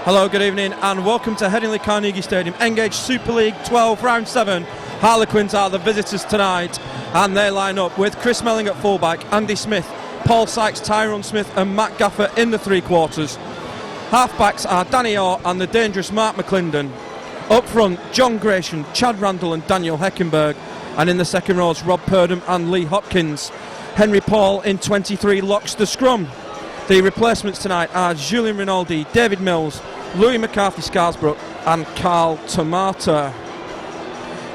Hello, good evening, and welcome to Headingley Carnegie Stadium. Engage Super League 12, Round 7. Harlequins are the visitors tonight, and they line up with Chris Melling at fullback, Andy Smith, Paul Sykes, Tyrone Smith and Matt Gaffer in the three quarters. Halfbacks are Danny Orr and the dangerous Mark McClendon. Up front, John Gratian, Chad Randall and Daniel Heckenberg. And in the second rows, Rob Purdham and Lee Hopkins. Henry Paul in 23 locks the scrum. The replacements tonight are Julian Rinaldi, David Mills, Louis McCarthy Scarsbrook and Carl Tomata.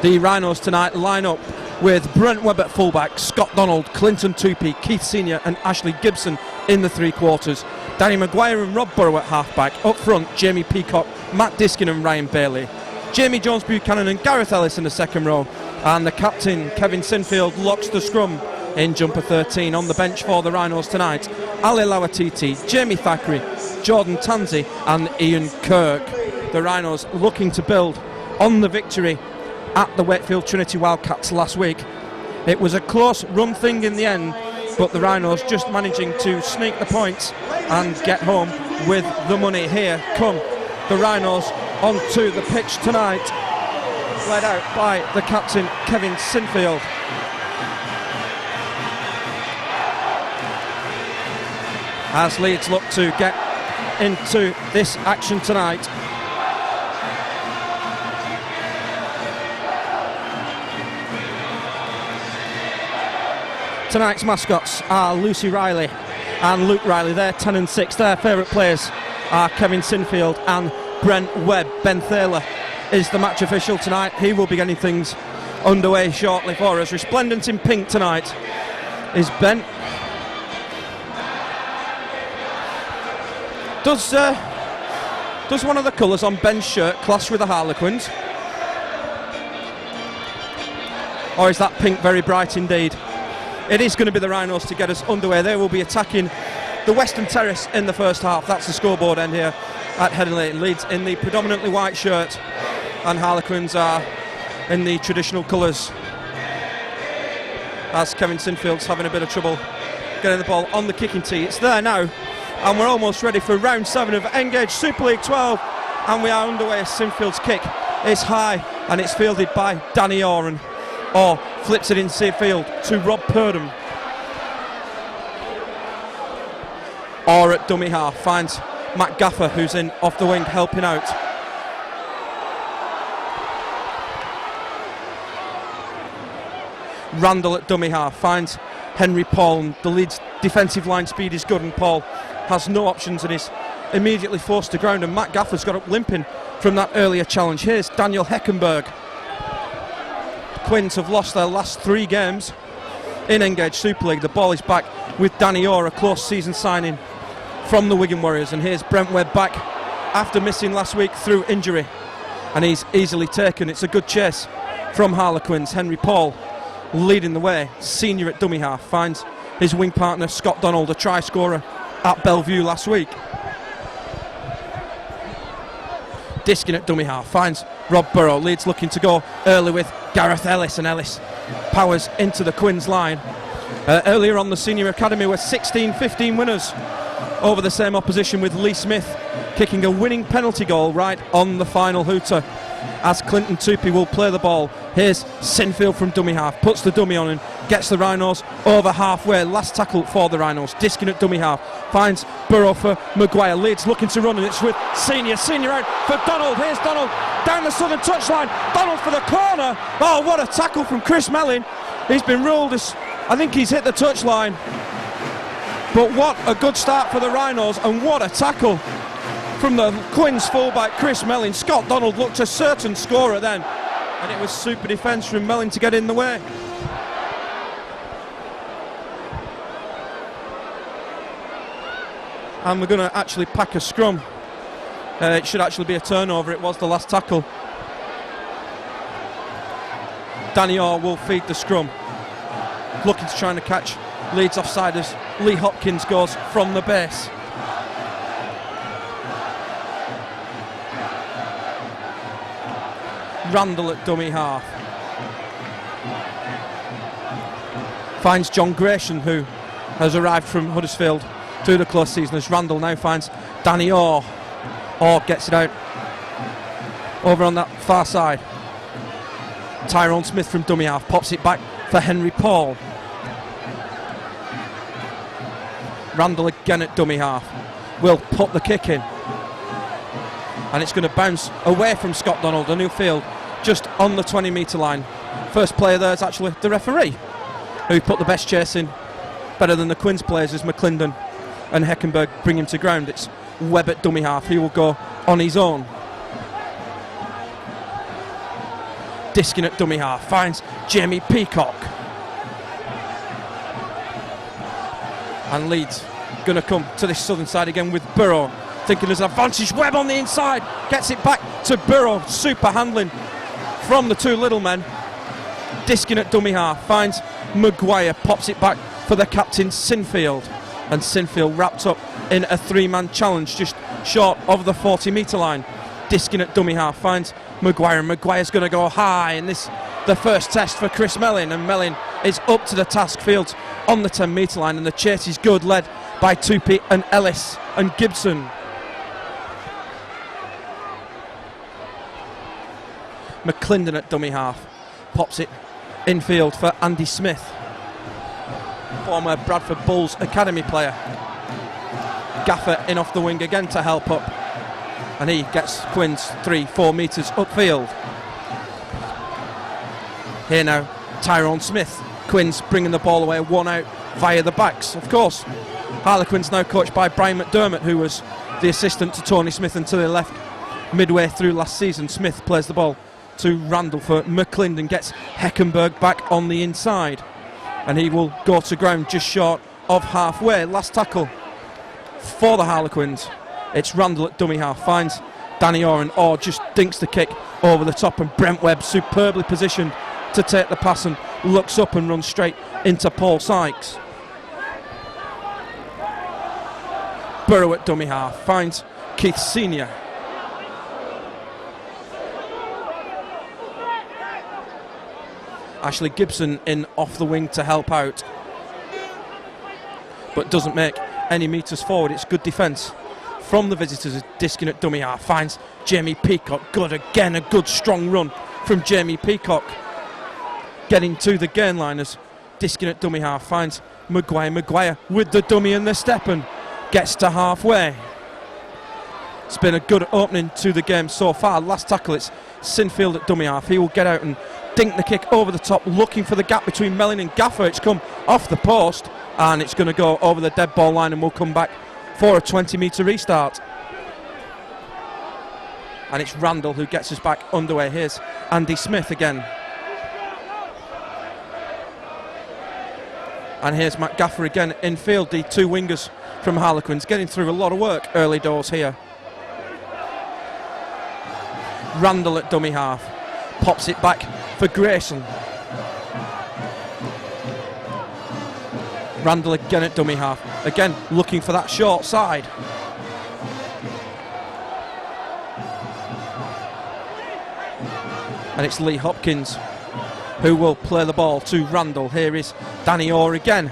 The Rhinos tonight line up with Brent Webb at fullback, Scott Donald, Clinton Tupy, Keith Senior and Ashley Gibson in the three quarters. Danny Maguire and Rob Burrow at halfback. Up front, Jamie Peacock, Matt Diskin and Ryan Bailey. Jamie Jones Buchanan and Gareth Ellis in the second row. And the captain, Kevin Sinfield, locks the scrum in jumper 13. On the bench for the Rhinos tonight, Ali Lawatiti, Jamie Thackeray, Jordan Tansey and Ian Kirk. The Rhinos looking to build on the victory at the Wakefield Trinity Wildcats last week. It was a close run thing in the end, but the Rhinos just managing to sneak the points and get home with the money. Here come the Rhinos onto the pitch tonight, led out by the captain Kevin Sinfield. As Leeds look to get into this action tonight. Tonight's mascots are Lucy Riley and Luke Riley. They're 10 and 6. Their favourite players are Kevin Sinfield and Brent Webb. Ben Thaler is the match official tonight. He will be getting things underway shortly for us. Resplendent in pink tonight is Ben. Does one of the colours on Ben's shirt clash with the Harlequins? Or is that pink very bright indeed? It is going to be the Rhinos to get us underway. They will be attacking the Western Terrace in the first half. That's the scoreboard end here at Headingley. Leeds in the predominantly white shirt and Harlequins are in the traditional colours, as Kevin Sinfield's having a bit of trouble getting the ball on the kicking tee. It's there now, and we're almost ready for round 7 of Engage Super League 12, and we are underway. Sinfield's kick is high and it's fielded by Danny Orr, and Orr flips it in field to Rob Purdham. Orr at dummy half finds Matt Gaffer, who's in off the wing helping out. Randall at dummy half finds Henry Paul, and the Leeds defensive line speed is good and Paul has no options and is immediately forced to ground, and Matt Gaffer's got up limping from that earlier challenge. Here's Daniel Heckenberg. Quins have lost their last 3 games in Engage Super League. The ball is back with Danny Orr, a close season signing from the Wigan Warriors, and here's Brent Webb back after missing last week through injury, and he's easily taken. It's a good chase from Harlequins. Henry Paul leading the way. Senior at dummy half finds his wing partner Scott Donald, a try scorer at Bellevue last week. Diskin at dummy half finds Rob Burrow. Leeds looking to go early with Gareth Ellis, and Ellis powers into the Quins line. Earlier on, the senior academy were 16-15 winners over the same opposition, with Lee Smith kicking a winning penalty goal right on the final hooter, as Clinton Tupy will play the ball. Here's Sinfield from dummy half, puts the dummy on and gets the Rhinos over halfway. Last tackle for the Rhinos. Diskin at dummy half finds Burrow for Maguire. Leeds looking to run, and it's with Senior out for Donald. Here's Donald down the southern touchline. Donald for the corner. Oh, what a tackle from Chris Melling. He's been ruled as, I think he's hit the touchline, but what a good start for the Rhinos, and what a tackle from the Quins fullback Chris Melling. Scott Donald looked a certain scorer then, and it was super defence from Melling to get in the way. And we're going to actually pack a scrum. It should actually be a turnover. It was the last tackle. Danny Orr will feed the scrum, looking to try to catch Leeds offside as Lee Hopkins goes from the base. Randall at dummy half finds John Gratian, who has arrived from Huddersfield through the close season, as Randall now finds Danny Orr. Orr gets it out over on that far side. Tyrone Smith from dummy half pops it back for Henry Paul. Randall again at dummy half will put the kick in, and it's going to bounce away from Scott Donald, a new field just on the 20-metre line. First player there is actually the referee, who put the best chase in, better than the Quins players, as McClendon and Heckenberg bring him to ground. It's Webb at dummy half. He will go on his own. Diskin at dummy half finds Jamie Peacock. And Leeds going to come to this southern side again with Burrow, thinking there's an advantage. Webb on the inside, gets it back to Burrow. Super handling from the two little men. Diskin at dummy half finds Maguire, pops it back for the captain Sinfield, and Sinfield wrapped up in a three-man challenge just short of the 40-metre line. Diskin at dummy half finds Maguire, and Maguire's going to go high in this, the first test for Chris Mellin, and Mellin is up to the task. Fields on the 10-metre line, and the chase is good, led by Tupy and Ellis and Gibson. McClendon at dummy half pops it infield for Andy Smith, former Bradford Bulls academy player. Gaffer in off the wing again to help up, and he gets Quins 3-4 metres upfield. Here now, Tyrone Smith. Quins bringing the ball away, one out via the backs. Of course, Harlequins now coached by Brian McDermott, who was the assistant to Tony Smith until he left midway through last season. Smith plays the ball to Randall for McClendon, gets Heckenberg back on the inside, and he will go to ground just short of halfway. Last tackle for the Harlequins. It's Randall at dummy half, finds Danny Orr, and Orr just dinks the kick over the top, and Brent Webb superbly positioned to take the pass and looks up and runs straight into Paul Sykes. Burrow at dummy half finds Keith Senior. Ashley Gibson in off the wing to help out, but doesn't make any metres forward. It's good defence from the visitors. Diskin at dummy half finds Jamie Peacock. Good again, a good strong run from Jamie Peacock, getting to the gain line as Diskin at dummy half finds Maguire. Maguire with the dummy and the step and gets to halfway. It's been a good opening to the game so far. Last tackle, it's Sinfield at dummy half. He will get out and dink the kick over the top, looking for the gap between Mellin and Gaffer. It's come off the post, and it's going to go over the dead ball line, and we'll come back for a 20-metre restart. And it's Randall who gets us back underway. Here's Andy Smith again. And here's Matt Gaffer again in field. The two wingers from Harlequins getting through a lot of work early doors here. Randall at dummy half pops it back for Grayson. Randall again at dummy half, again looking for that short side. And it's Lee Hopkins who will play the ball to Randall. Here is Danny Orr again,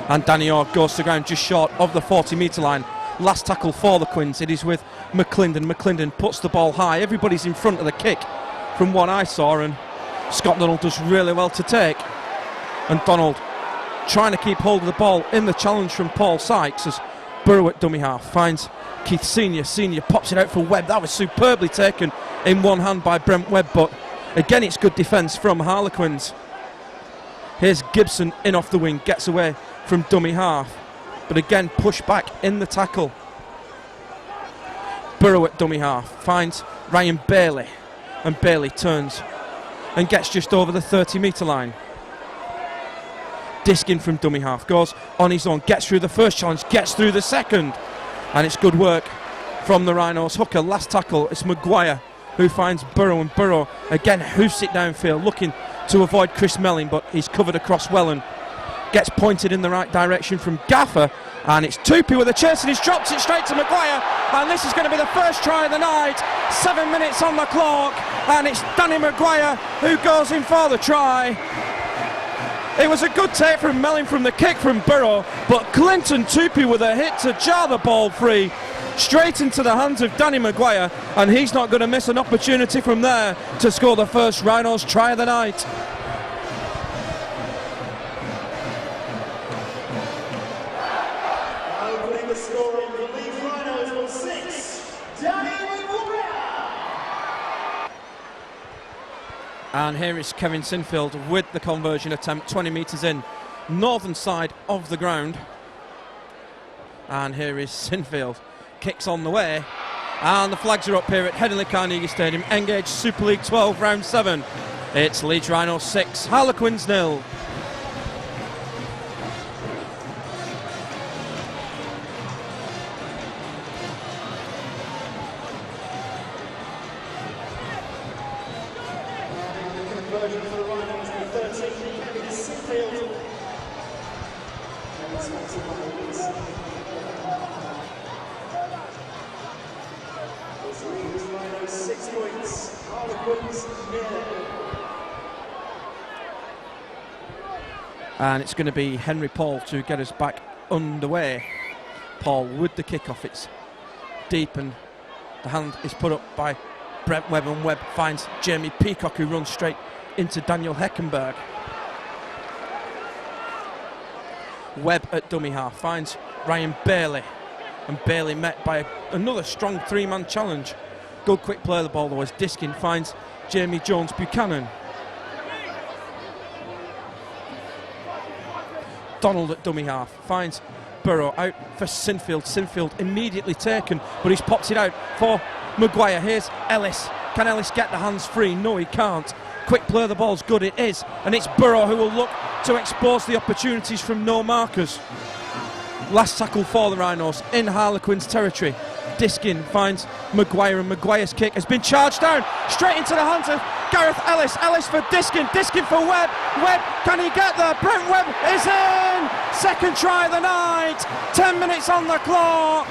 and Danny Orr goes to ground just short of the 40-metre line. Last tackle for the Quins, it is with McClendon. McClendon puts the ball high. Everybody's in front of the kick from what I saw, and Scott Donald does really well to take. And Donald trying to keep hold of the ball in the challenge from Paul Sykes as Burrow at dummy half finds Keith Senior. Senior pops it out for Webb. That was superbly taken in one hand by Brent Webb, but again it's good defence from Harlequins. Here's Gibson in off the wing, gets away from dummy half, but again pushed back in the tackle. Burrow at dummy half finds Ryan Bailey, and Bailey turns and gets just over the 30-metre line. Diskin from dummy half goes on his own, gets through the first challenge, gets through the second, and it's good work from the Rhinos hooker. Last tackle, it's Maguire who finds Burrow, and Burrow again hoofs it downfield, looking to avoid Chris Mellin, but he's covered across well and gets pointed in the right direction from Gaffer, and it's Tupy with a chase, and he's dropped it straight to Maguire, and this is going to be the first try of the night. 7 minutes on the clock, and it's Danny Maguire who goes in for the try. It was a good take from Mellin from the kick from Burrow, but Clinton Tupy with a hit to jar the ball free. straight into the hands of Danny Maguire, and he's not going to miss an opportunity from there to score the first Rhinos try of the night. Opening the scoring for Leeds Rhinos on 6, Danny Maguire. And here is Kevin Sinfield with the conversion attempt, 20 metres in, northern side of the ground. And here is Sinfield, kicks on the way, and the flags are up here at Headingley Carnegie Stadium. Engage Super League 12 round 7. It's Leeds Rhinos 6, Harlequins 0. Conversion for the Rhinos with 13, Kevin Sinfield. Leeds Rhinos 6 points, Harlequins 0. And it's going to be Henry Paul to get us back underway. Paul with the kickoff, it's deep and the hand is put up by Brent Webb, and Webb finds Jamie Peacock, who runs straight into Daniel Heckenberg. Webb at dummy half finds Ryan Bailey, and Bailey met by another strong three-man challenge. Good quick play of the ball though as Diskin finds Jamie Jones Buchanan. Donald at dummy half finds Burrow out for Sinfield. Sinfield immediately taken, but he's popped it out for Maguire. Here's Ellis. Can Ellis get the hands free? No, he can't. Quick play of the ball's good, it is, and it's Burrow who will look to expose the opportunities from no markers. Last tackle for the Rhinos in Harlequins territory. Diskin finds Maguire, and Maguire's kick has been charged down straight into the hands of Gareth Ellis. Ellis for Diskin, Diskin for Webb. Webb, can he get there? Brent Webb is in! Second try of the night, 10 minutes on the clock.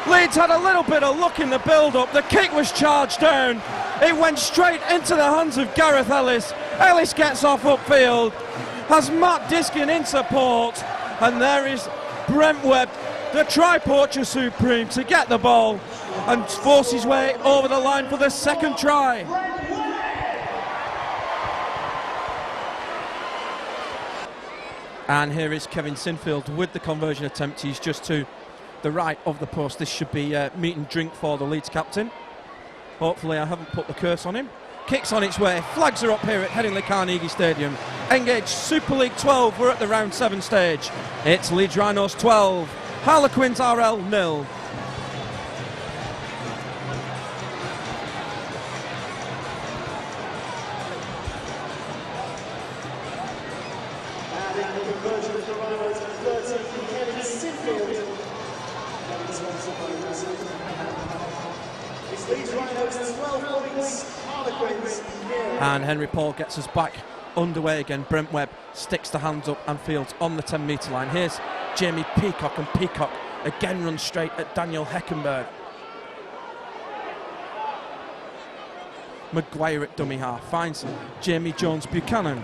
Leeds had a little bit of luck in the build-up. The kick was charged down. It went straight into the hands of Gareth Ellis. Ellis gets off upfield, has Matt Diskin in support, and there is Brent Webb, the try-poacher supreme, to get the ball and force his way over the line for the second try. And here is Kevin Sinfield with the conversion attempt. He's just to the right of the post. This should be meat and drink for the Leeds captain. Hopefully I haven't put the curse on him. Kicks on its way. Flags are up here at Headingley Carnegie Stadium. Engage Super League 12. We're at the round 7 stage. It's Leeds Rhinos 12, Harlequins RL 0. Adding the conversion for the Rhinos with 13, Kevin Sinfield. It's Leeds Rhinos 12 points, Harlequins 0. And Henry Paul gets us back underway again. Brent Webb sticks the hands up and fields on the 10 metre line. Here's Jamie Peacock, and Peacock again runs straight at Daniel Heckenberg. Maguire at dummy half finds Jamie Jones Buchanan.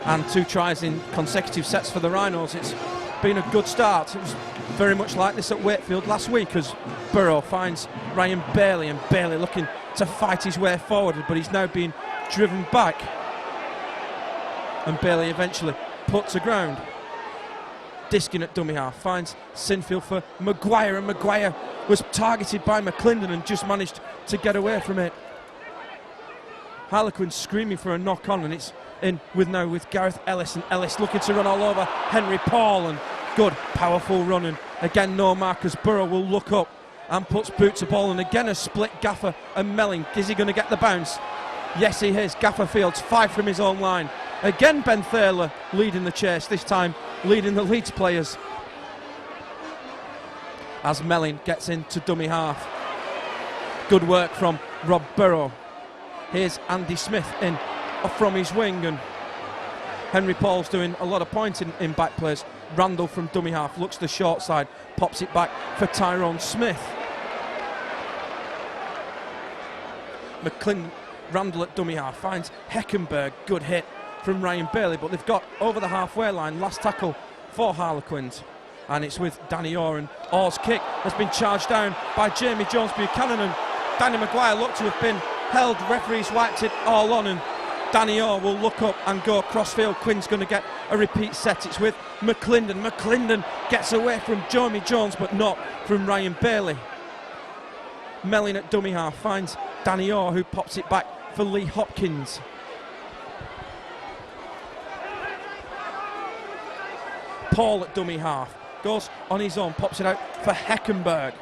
And 2 tries in consecutive sets for the Rhinos. It's been a good start. It was very much like this at Wakefield last week as Burrow finds Ryan Bailey, and Bailey looking to fight his way forward, but he's now been driven back, and Bailey eventually put to ground. Diskin at dummy half finds Sinfield for Maguire, and Maguire was targeted by McClendon and just managed to get away from it. Harlequin screaming for a knock on, and it's in with Gareth Ellis, and Ellis looking to run all over Henry Paul, and good powerful run, and again no markers. Burrow will look up and puts boot to ball, and again a split Gaffer and Melling. Is he going to get the bounce? Yes, he is. Gaffer fields 5 from his own line. Again Ben Thaler leading the chase, this time leading the Leeds players, as Melling gets into dummy half. Good work from Rob Burrow. Here's Andy Smith in from his wing, and Henry Paul's doing a lot of pointing in back plays. Randall from dummy half looks to the short side, pops it back for Tyrone Smith. McClendon, Randall at dummy half finds Heckenberg. Good hit from Ryan Bailey, but they've got over the halfway line. Last tackle for Harlequins, and it's with Danny Orr, and Orr's kick has been charged down by Jamie Jones-Buchanan, and Danny Maguire looked to have been held. Referees wiped it all on, and Danny Orr will look up and go crossfield. Quinn's going to get a repeat set. It's with McClendon. McClendon gets away from Jamie Jones, but not from Ryan Bailey. Melling at dummy half finds Danny Orr, who pops it back for Lee Hopkins. Paul at dummy half goes on his own, pops it out for Heckenberg.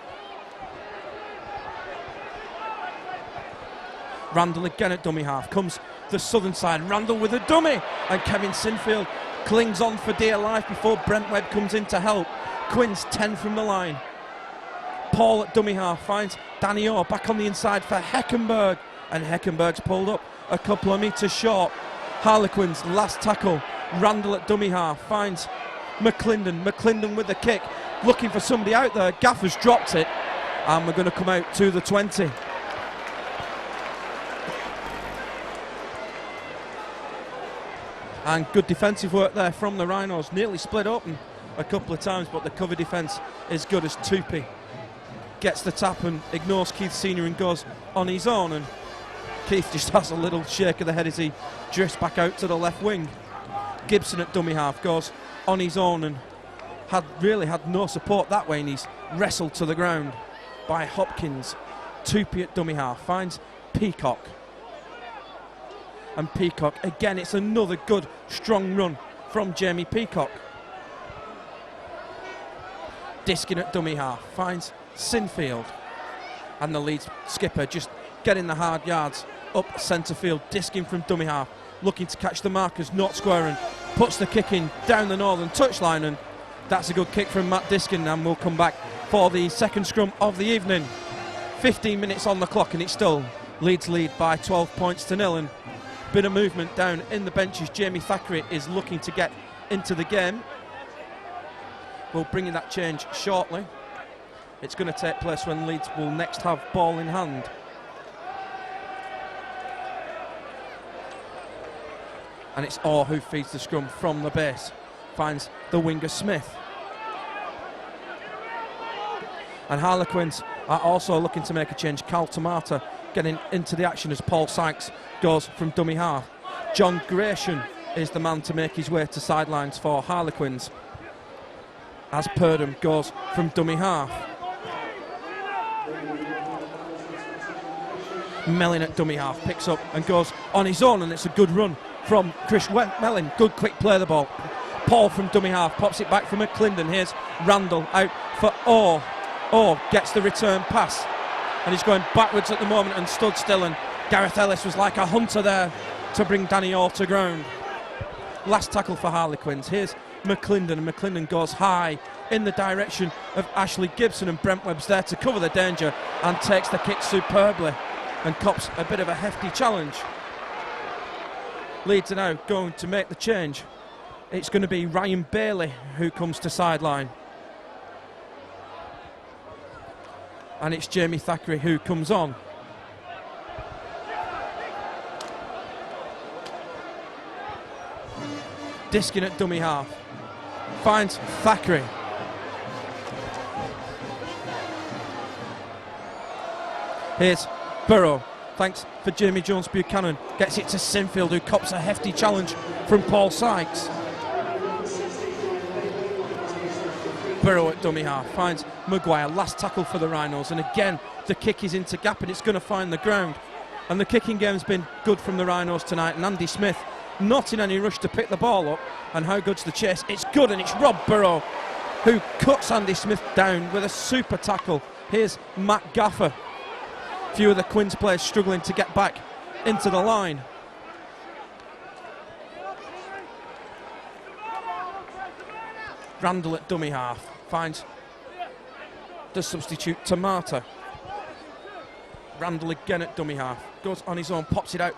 Randall again at dummy half, comes the southern side. Randall with a dummy, and Kevin Sinfield clings on for dear life before Brent Webb comes in to help. Quinn's 10 from the line. Paul at dummy half finds Danny Orr back on the inside for Heckenberg, and Heckenberg's pulled up a couple of metres short. Harlequin's last tackle. Randall at dummy half finds McClendon. McClendon with the kick, looking for somebody out there. Gaffer's dropped it, and we're going to come out to the 20. And good defensive work there from the Rhinos. Nearly split open a couple of times, but the cover defence is good as Tupy gets the tap and ignores Keith Senior and goes on his own, and Keith just has a little shake of the head as he drifts back out to the left wing. Gibson at dummy half goes on his own and had no support that way, and he's wrestled to the ground by Hopkins. Tupy at dummy half finds Peacock, and Peacock again, it's another good strong run from Jamie Peacock. Diskin at dummy half finds Sinfield, and the Leeds skipper just getting the hard yards up centre field. Diskin from dummy half looking to catch the markers, not squaring, puts the kick in down the northern touchline, and that's a good kick from Matt Diskin, and we'll come back for the second scrum of the evening. 15 minutes on the clock, and it's still Leeds lead by 12 points to 0, and bit of movement down in the benches. Jamie Thackeray is looking to get into the game. We'll bring in that change shortly. It's going to take place when Leeds will next have ball in hand. And it's Orr who feeds the scrum from the base. Finds the winger Smith. And Harlequins are also looking to make a change. Cal Tomata getting into the action as Paul Sykes goes from dummy half. John Gratian is the man to make his way to sidelines for Harlequins, as Purdham goes from dummy half. Mellin at dummy half picks up and goes on his own, and it's a good run from Chris Mellin. Good quick play of the ball. Paul from dummy half pops it back from McClendon. Here's Randall out for Orr. Orr gets the return pass, and he's going backwards at the moment and stood still, and Gareth Ellis was like a hunter there to bring Danny Orr to ground. Last tackle for Harlequins. Here's McClendon, and McClendon goes high in the direction of Ashley Gibson, and Brent Webb's there to cover the danger and takes the kick superbly and cops a bit of a hefty challenge. Leeds are now going to make the change. It's going to be Ryan Bailey who comes to sideline, and it's Jamie Thackeray who comes on. Diskin at dummy half finds Thackeray. Here's Burrow. Thanks for Jamie Jones-Buchanan. Gets it to Sinfield, who cops a hefty challenge from Paul Sykes. Burrow at dummy half finds Maguire. Last tackle for the Rhinos, and again the kick is into gap and it's going to find the ground. And the kicking game's been good from the Rhinos tonight, and Andy Smith not in any rush to pick the ball up. And how good's the chase? It's good, and it's Rob Burrow who cuts Andy Smith down with a super tackle. Here's Matt Gaffer. Few of the Quins players struggling to get back into the line. Randall at dummy half finds the substitute Tomata. Randall again at dummy half, goes on his own, pops it out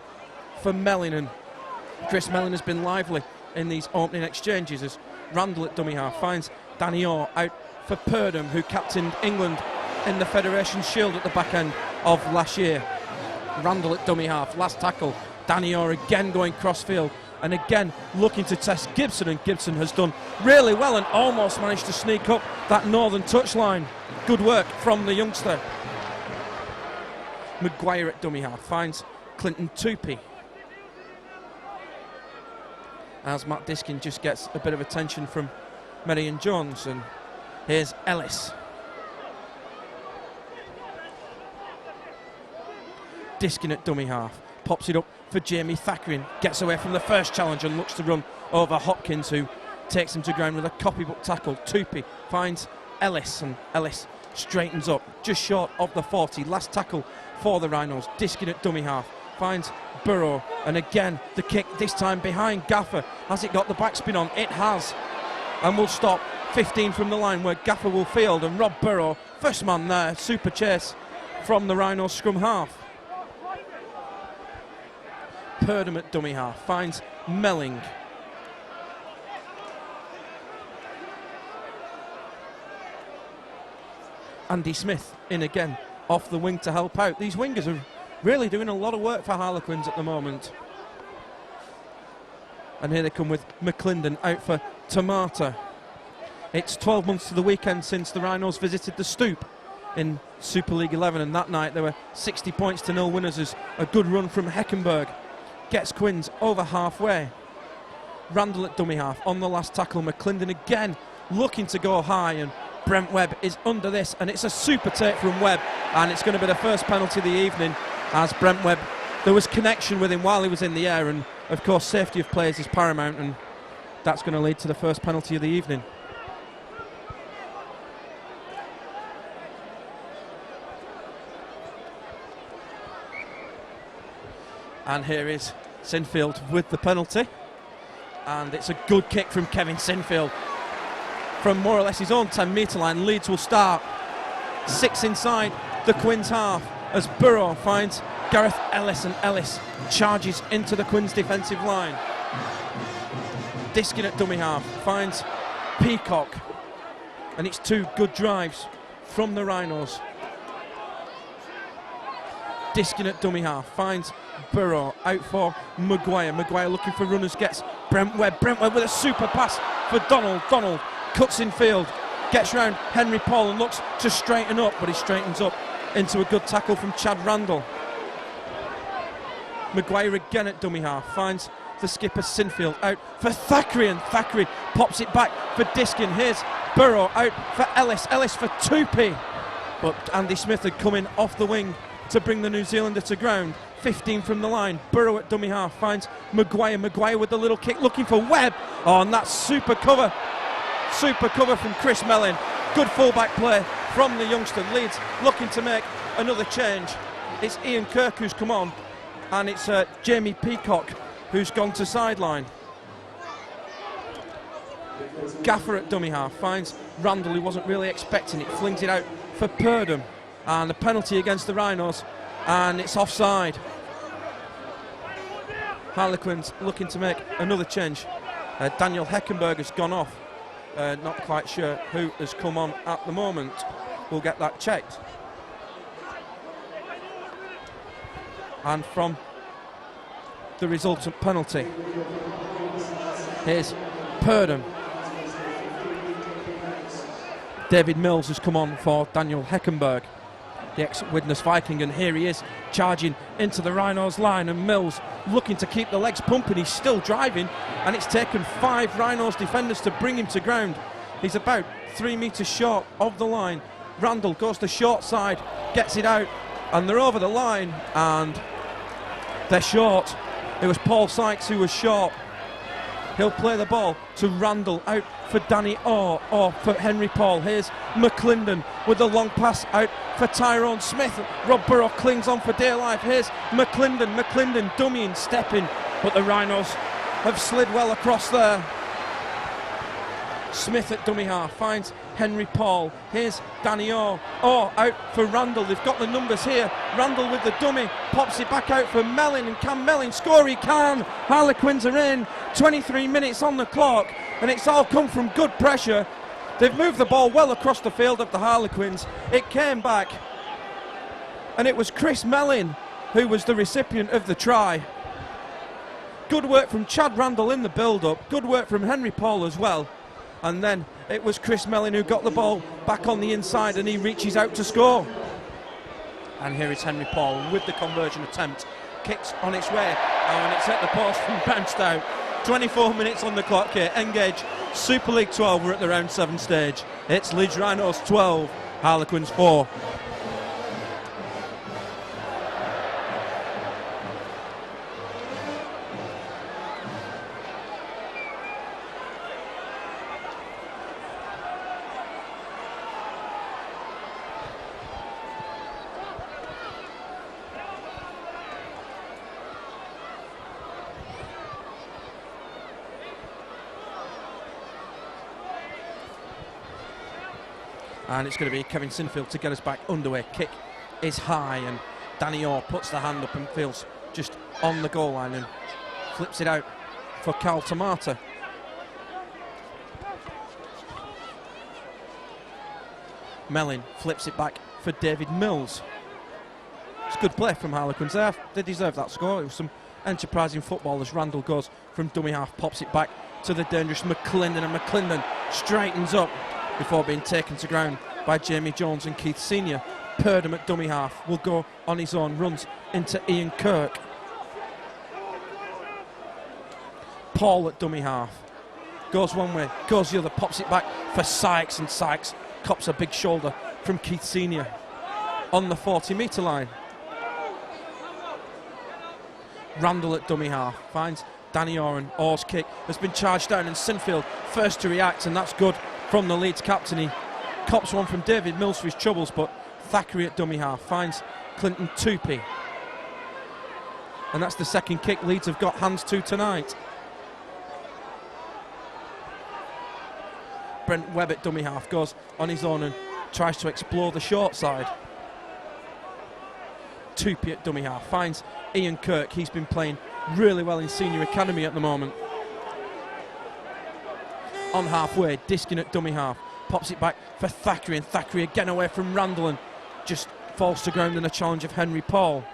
for Mellin, and Chris Mellin has been lively in these opening exchanges as Randall at dummy half finds Danny Orr out for Purdham, who captained England in the Federation Shield at the back end of last year. Randall at dummy half, last tackle. Danny Orr again going crossfield and again looking to test Gibson, and Gibson has done really well and almost managed to sneak up that northern touchline. Good work from the youngster. Maguire at dummy half finds Clinton Tupy, as Matt Diskin just gets a bit of attention from Marion Jones, and here's Ellis. Diskin at dummy half, pops it up for Jamie Thackeray, gets away from the first challenge and looks to run over Hopkins, who takes him to ground with a copybook tackle. Tupy finds Ellis, and Ellis straightens up just short of the 40. Last tackle for the Rhinos. Diskin at dummy half finds Burrow, and again the kick, this time behind Gaffer. Has it got the backspin on? It has, and will stop 15 from the line, where Gaffer will field, and Rob Burrow, first man there. Super chase from the Rhinos scrum half. Purdom at dummy half finds Melling. Andy Smith in again off the wing to help out. These wingers are really doing a lot of work for Harlequins at the moment. And here they come with McClendon out for Tamata. It's 12 months to the weekend since the Rhinos visited the Stoop in Super League 11, and that night there were 60 points to 0 winners, as a good run from Heckenberg gets Quins over halfway. Randall at dummy half on the last tackle. McClendon again looking to go high, and Brent Webb is under this, and it's a super take from Webb, and it's going to be the first penalty of the evening, as Brent Webb, there was connection with him while he was in the air, and of course safety of players is paramount, and that's going to lead to the first penalty of the evening. And here is Sinfield with the penalty, and it's a good kick from Kevin Sinfield from more or less his own 10-metre line. Leeds will start 6 inside the Quins half as Burrow finds Gareth Ellis, and Ellis charges into the Quins defensive line. Diskin at dummy half finds Peacock, and it's 2 good drives from the Rhinos. Diskin at dummy half finds Burrow out for Maguire. Maguire looking for runners, gets Brent Webb. Brent Webb with a super pass for Donald. Donald cuts in field, gets round Henry Paul and looks to straighten up, but he straightens up into a good tackle from Chad Randall. Maguire again at dummy half finds the skipper Sinfield out for Thackeray, and Thackeray pops it back for Diskin. Here's Burrow out for Ellis. Ellis for Tupy, but Andy Smith had come in off the wing to bring the New Zealander to ground. 15 from the line. Burrow at dummy half finds Maguire. Maguire with the little kick looking for Webb. Oh, and that's super cover. Super cover from Chris Mellin. Good fullback play from the youngster. Leeds looking to make another change. It's Ian Kirk who's come on, and it's Jamie Peacock who's gone to sideline. Gaffer at dummy half finds Randall, who wasn't really expecting it, flings it out for Purdom, and the penalty against the Rhinos, and it's offside. Harlequins looking to make another change. Daniel Heckenberg has gone off. Not quite sure who has come on at the moment. We'll get that checked. And from the resultant penalty, here's Purdom. David Mills has come on for Daniel Heckenberg, the ex-Widnes Viking, and here he is charging into the Rhinos line, and Mills looking to keep the legs pumping. He's still driving, and it's taken 5 Rhinos defenders to bring him to ground. He's about 3 metres short of the line. Randall goes to short side, gets it out, and they're over the line, and they're short. It was Paul Sykes who was short. He'll play the ball to Randall, out for Danny Orr, or for Henry Paul. Here's McClendon with the long pass out for Tyrone Smith. Rob Burrow clings on for dear life. Here's McClendon. McClendon dummying, stepping, but the Rhinos have slid well across there. Smith at dummy half finds Henry Paul. Here's Danny Orr. Orr out for Randall. They've got the numbers here. Randall with the dummy pops it back out for Mellin, and can Mellin score? He can. Harlequins are in. 23 minutes on the clock, and it's all come from good pressure. They've moved the ball well across the field of the Harlequins. It came back, and it was Chris Mellin who was the recipient of the try. Good work from Chad Randall in the build-up. Good work from Henry Paul as well. And then it was Chris Mellin who got the ball back on the inside, and he reaches out to score. And here is Henry Paul with the conversion attempt. Kicks on its way, and it's at the post and bounced out. 24 minutes on the clock here. Engage Super League 12. We're at the round 7 stage. It's Leeds Rhinos 12, Harlequins 4. And it's going to be Kevin Sinfield to get us back underway. Kick is high, and Danny Orr puts the hand up and feels just on the goal line and flips it out for Carl Tomata. Mellin flips it back for David Mills. It's good play from Harlequins there. They deserve that score. It was some enterprising football as Randall goes from dummy half, pops it back to the dangerous McClendon, and McClendon straightens up before being taken to ground by Jamie Jones and Keith Senior. Purdham at dummy half will go on his own, runs into Ian Kirk. Paul at dummy half goes one way, goes the other, pops it back for Sykes, and Sykes cops a big shoulder from Keith Senior on the 40-metre line. Randall at dummy half finds Danny Orr, and Orr's kick has been charged down, and Sinfield first to react, and that's good from the Leeds captain. He cops one from David Mills for his troubles, but Thackeray at dummy half finds Clinton Tupy, and that's the second kick Leeds have got hands to tonight. Brent Webb at dummy half goes on his own and tries to explore the short side. Tupy at dummy half finds Ian Kirk. He's been playing really well in senior academy at the moment. On halfway, Diskin at dummy half pops it back for Thackeray, and Thackeray again away from Randall and just falls to ground in a challenge of Henry Paul.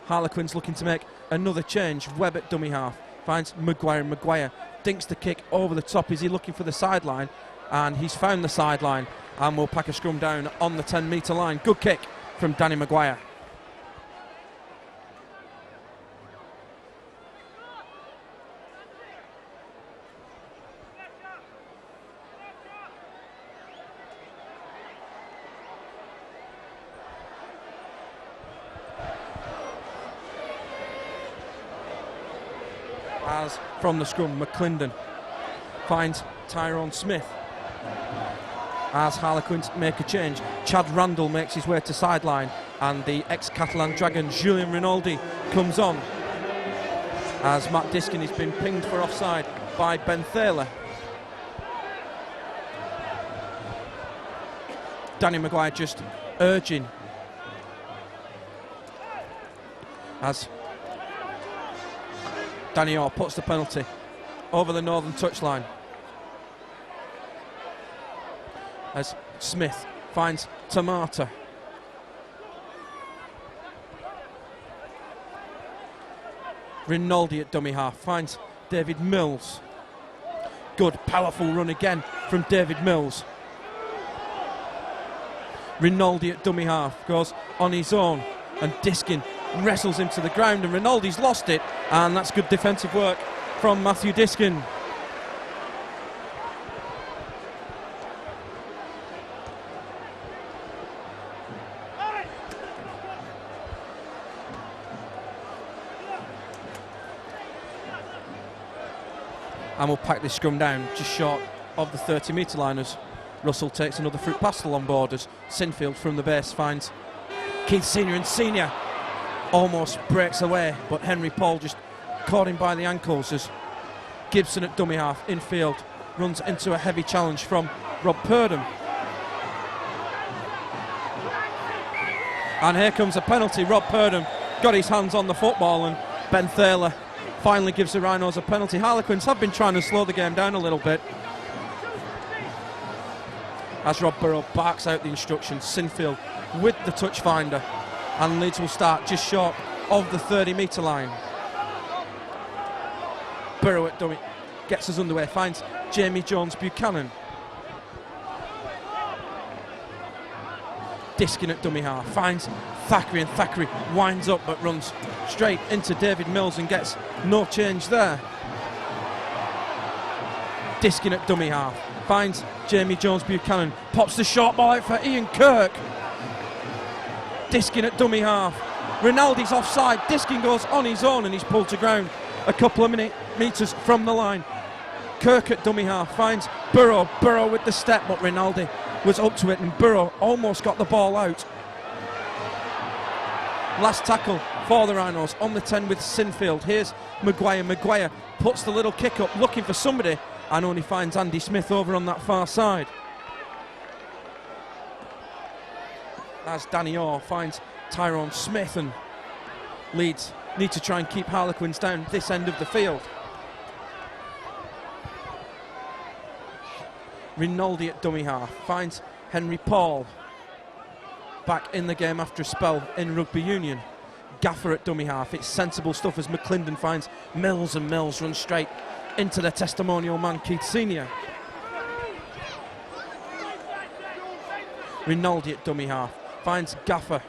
Harlequins looking to make another change. Webb at dummy half finds Maguire, and Maguire dinks the kick over the top. Is he looking for the sideline? And he's found the sideline, and will pack a scrum down on the 10-metre line. Good kick from Danny Maguire. As from the scrum, McClendon finds Tyrone Smith. As Harlequins make a change, Chad Randall makes his way to sideline, and the ex-Catalan Dragon Julian Rinaldi comes on, as Matt Diskin has been pinged for offside by Ben Thaler. Danny Maguire just urging as Danny Orr puts the penalty over the northern touchline. As Smith finds Tomata. Rinaldi at dummy half finds David Mills. Good powerful run again from David Mills. Rinaldi at dummy half goes on his own, and Diskin wrestles him to the ground, and Rinaldi's lost it, and that's good defensive work from Matthew Diskin. And we'll pack this scrum down just short of the 30-metre line as Russell takes another fruit pastel on board, as Sinfield from the base finds Keith Senior, and Senior almost breaks away, but Henry Paul just caught him by the ankles as Gibson at dummy half infield runs into a heavy challenge from Rob Purdham. And here comes a penalty. Rob Purdham got his hands on the football, and Ben Thaler finally gives the Rhinos a penalty. Harlequins have been trying to slow the game down a little bit, as Rob Burrow barks out the instructions. Sinfield with the touch finder, and Leeds will start just short of the 30-metre line. Burrow at dummy, gets us underway, finds Jamie Jones Buchanan. Diskin at dummy half, finds Thackeray, and Thackeray winds up but runs straight into David Mills and gets no change there. Diskin at dummy half, finds Jamie Jones Buchanan, pops the short ball out for Ian Kirk. Diskin at dummy half, Rinaldi's offside, Diskin goes on his own and he's pulled to ground a couple of metres from the line. Kirk at dummy half, finds Burrow, Burrow with the step, but Rinaldi was up to it and Burrow almost got the ball out. Last tackle for the Rhinos on the 10 with Sinfield. Here's Maguire, Maguire puts the little kick up looking for somebody and only finds Andy Smith over on that far side. As Danny Orr finds Tyrone Smith, and Leeds need to try and keep Harlequins down this end of the field. Rinaldi at dummy half, finds Henry Paul, back in the game after a spell in rugby union. Gaffer at dummy half, it's sensible stuff as McClendon finds Mills, and Mills runs straight into the testimonial man Keith Senior. Rinaldi at dummy half, finds Gaffer,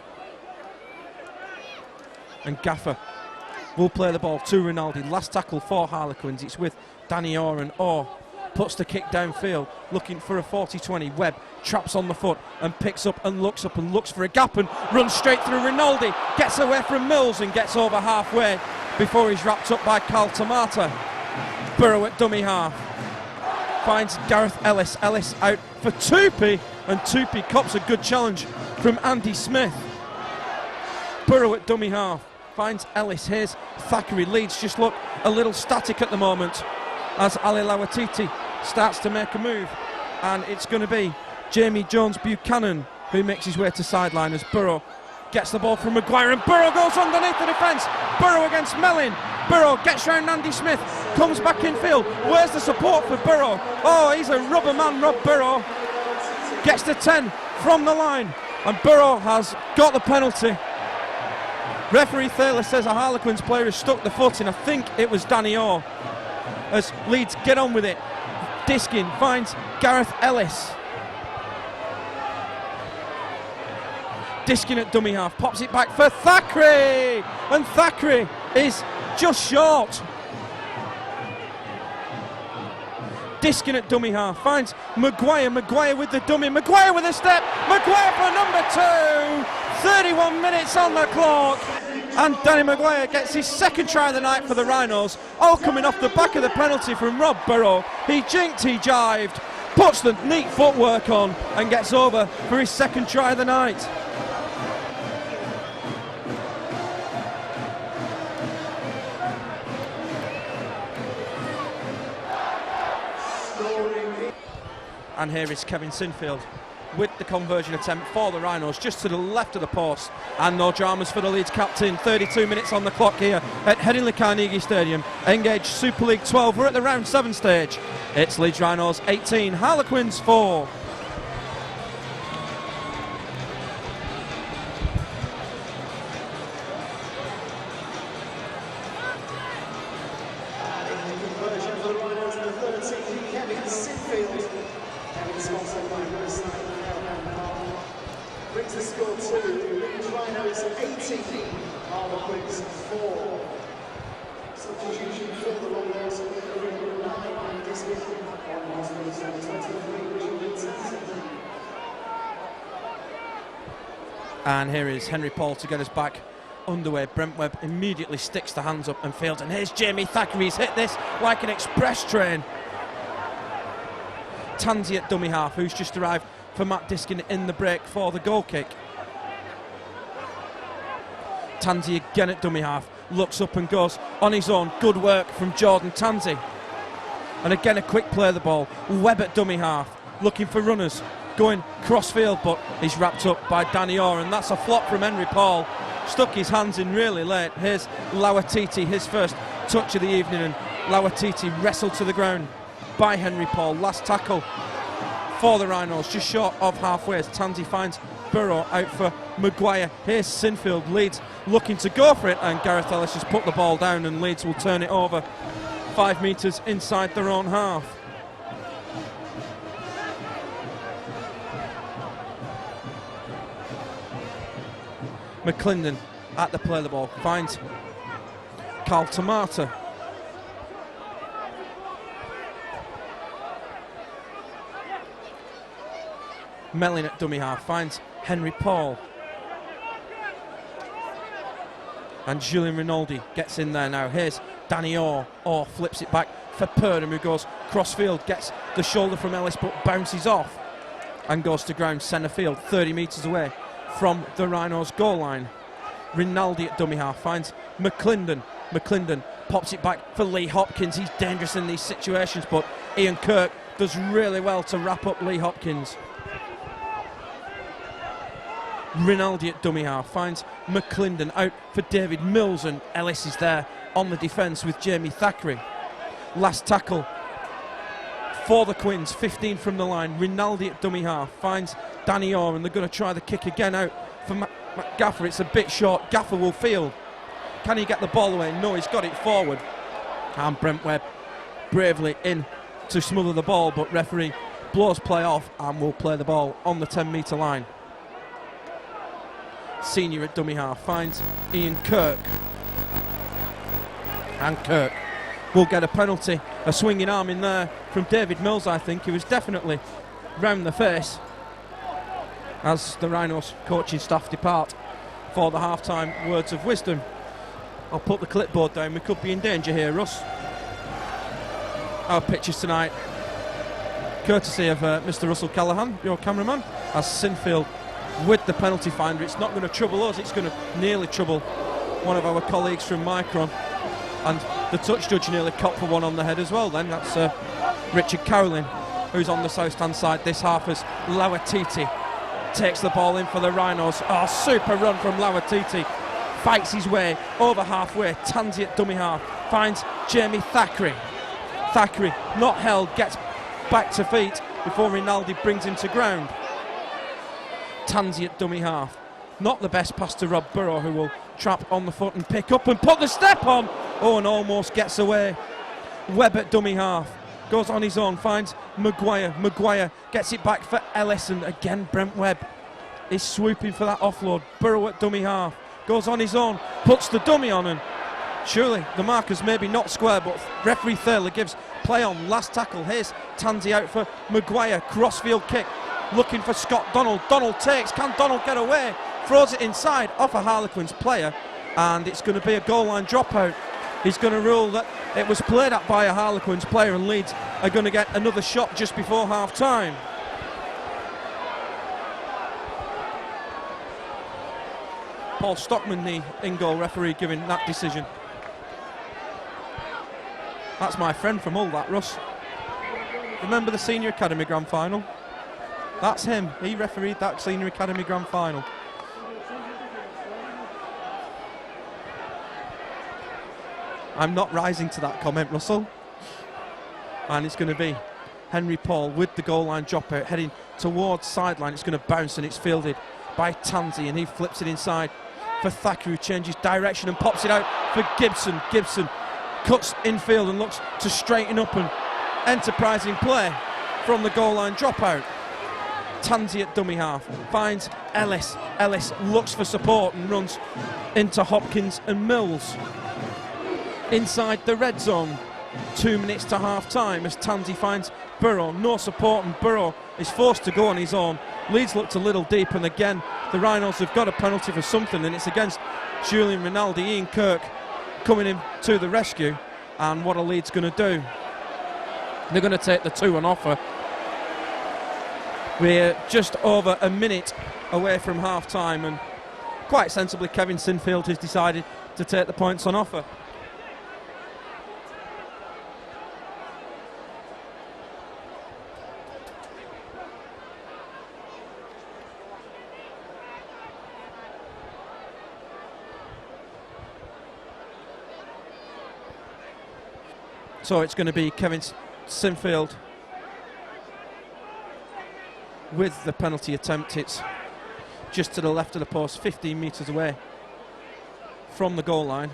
and Gaffer will play the ball to Rinaldi. Last tackle for Harlequins, it's with Danny Orr, and Orr puts the kick downfield looking for a 40-20. Webb traps on the foot and picks up and looks for a gap and runs straight through Rinaldi, gets away from Mills and gets over halfway before he's wrapped up by Carl Tamata. Burrow at dummy half, finds Gareth Ellis, Ellis out for Tupy, and Tupy cops a good challenge from Andy Smith. Burrow at dummy half, finds Ellis. Here's Thackeray. Leeds just look a little static at the moment as Ali Lawatiti starts to make a move, and it's going to be Jamie Jones Buchanan who makes his way to sideline as Burrow gets the ball from Maguire, and Burrow goes underneath the defence. Burrow against Mellin. Burrow gets round Andy Smith, comes back in field. Where's the support for Burrow? Oh, he's a rubber man, Rob Burrow. Gets the 10 from the line, and Burrow has got the penalty. Referee Thaler says a Harlequins player has stuck the foot in. I think it was Danny Orr. As Leeds get on with it, Diskin finds Gareth Ellis. Diskin at dummy half, pops it back for Thackeray, and Thackeray is just short. Diskin at dummy half, finds Maguire, Maguire with the dummy, Maguire with a step, Maguire for number 2, 31 minutes on the clock, and Danny Maguire gets his second try of the night for the Rhinos, all coming off the back of the penalty from Rob Burrow. He jinked, he jived, puts the neat footwork on and gets over for his second try of the night. And here is Kevin Sinfield with the conversion attempt for the Rhinos, just to the left of the post, and no dramas for the Leeds captain. 32 minutes on the clock here at Headingley Carnegie Stadium. Engage Super League 12, we're at the round 7 stage. It's Leeds Rhinos 18, Harlequins 4. Brings the score to Leeds Rhinos 18, Harlequins 4. Substitution for the Rhinos, number 9, and Diskin on 23. And here is Henry Paul to get us back underway. Brent Webb immediately sticks the hands up and fields, and here's Jamie Thackeray. He's hit this like an express train. Tansey at dummy half, who's just arrived for Matt Diskin in the break for the goal kick. Tansey again at dummy half, looks up and goes on his own. Good work from Jordan Tansey. And again a quick play of the ball. Webb at dummy half, looking for runners, going cross field, but he's wrapped up by Danny Orr, and that's a flop from Henry Paul. Stuck his hands in really late. Here's Lawatiti, his first touch of the evening, and Lawatiti wrestled to the ground by Henry Paul. Last tackle for the Rhinos, just short of halfway as Tansey finds Burrow out for Maguire. Here's Sinfield. Leeds looking to go for it, and Gareth Ellis has put the ball down, and Leeds will turn it over 5 metres inside their own half. McClendon at the play of the ball, finds Carl Tomata. Mellin at dummy half, finds Henry Paul. And Julian Rinaldi gets in there now. Here's Danny Orr. Orr flips it back for Purdham, who goes crossfield, gets the shoulder from Ellis but bounces off and goes to ground centre field, 30 metres away from the Rhinos goal line. Rinaldi at dummy half, finds McClendon. McClendon pops it back for Lee Hopkins. He's dangerous in these situations, but Ian Kirk does really well to wrap up Lee Hopkins. Rinaldi at dummy half, finds McClendon out for David Mills, and Ellis is there on the defence with Jamie Thackeray. Last tackle for the Quins, 15 from the line. Rinaldi at dummy half, finds Danny Orr, and they're going to try the kick again out for Gaffer. It's a bit short. Gaffer will field. Can he get the ball away? No, he's got it forward. And Brent Webb bravely in to smother the ball, but referee blows play off and will play the ball on the 10-metre line. Senior at dummy half, finds Ian Kirk. And Kirk will get a penalty. A swinging arm in there from David Mills, I think. He was definitely round the face as the Rhinos coaching staff depart for the half-time words of wisdom. I'll put the clipboard down. We could be in danger here, Russ. Our pictures tonight, courtesy of Mr. Russell Callahan, your cameraman, as Sinfield with the penalty finder. It's not going to trouble us, it's going to nearly trouble one of our colleagues from Micron. And the touch judge nearly copped for one on the head as well then. That's Richard Cowlin, who's on the south stand side this half, as Lauatiti takes the ball in for the Rhinos. Oh, super run from Lauatiti. Fights his way over halfway. Tansy at dummy half, finds Jamie Thackeray. Thackeray, not held, gets back to feet before Rinaldi brings him to ground. Tansy at dummy half. Not the best pass to Rob Burrow, who will trap on the foot and pick up and put the step on. Oh, and almost gets away. Webb at dummy half. Goes on his own, finds Maguire. Maguire gets it back for Ellison. Again, Brent Webb is swooping for that offload. Burrow at dummy half. Goes on his own, puts the dummy on, and surely the marker's maybe not square, but referee Thaler gives play on. Last tackle. Here's Tansy out for Maguire. Crossfield kick. Looking for Scott Donald. Donald takes. Can Donald get away? Throws it inside off a Harlequins player, and it's going to be a goal line dropout. He's going to rule that it was played at by a Harlequins player, and Leeds are going to get another shot just before half time. Paul Stockman, the in-goal referee, giving that decision. That's my friend from Hull, that, Russ. Remember the Senior Academy Grand Final? That's him. He refereed that Senior Academy Grand Final. I'm not rising to that comment, Russell. And it's going to be Henry Paul with the goal line dropout, heading towards sideline. It's going to bounce, and it's fielded by Tansy, and he flips it inside for Thackeray, who changes direction and pops it out for Gibson. Gibson cuts infield and looks to straighten up, and enterprising play from the goal line dropout. Tansy at dummy half, finds Ellis. Ellis looks for support and runs into Hopkins and Mills. Inside the red zone, 2 minutes to half time, as Tansy finds Burrow. No support, and Burrow is forced to go on his own. Leeds looked a little deep, and again the Rhinos have got a penalty for something, and it's against Julian Rinaldi. Ian Kirk coming in to the rescue, and what are Leeds going to do? They're going to take the 2 on offer. We're just over a minute away from half time, and quite sensibly Kevin Sinfield has decided to take the points on offer. So it's going to be Kevin Sinfield with the penalty attempt. It's just to the left of the post, 15 metres away from the goal line.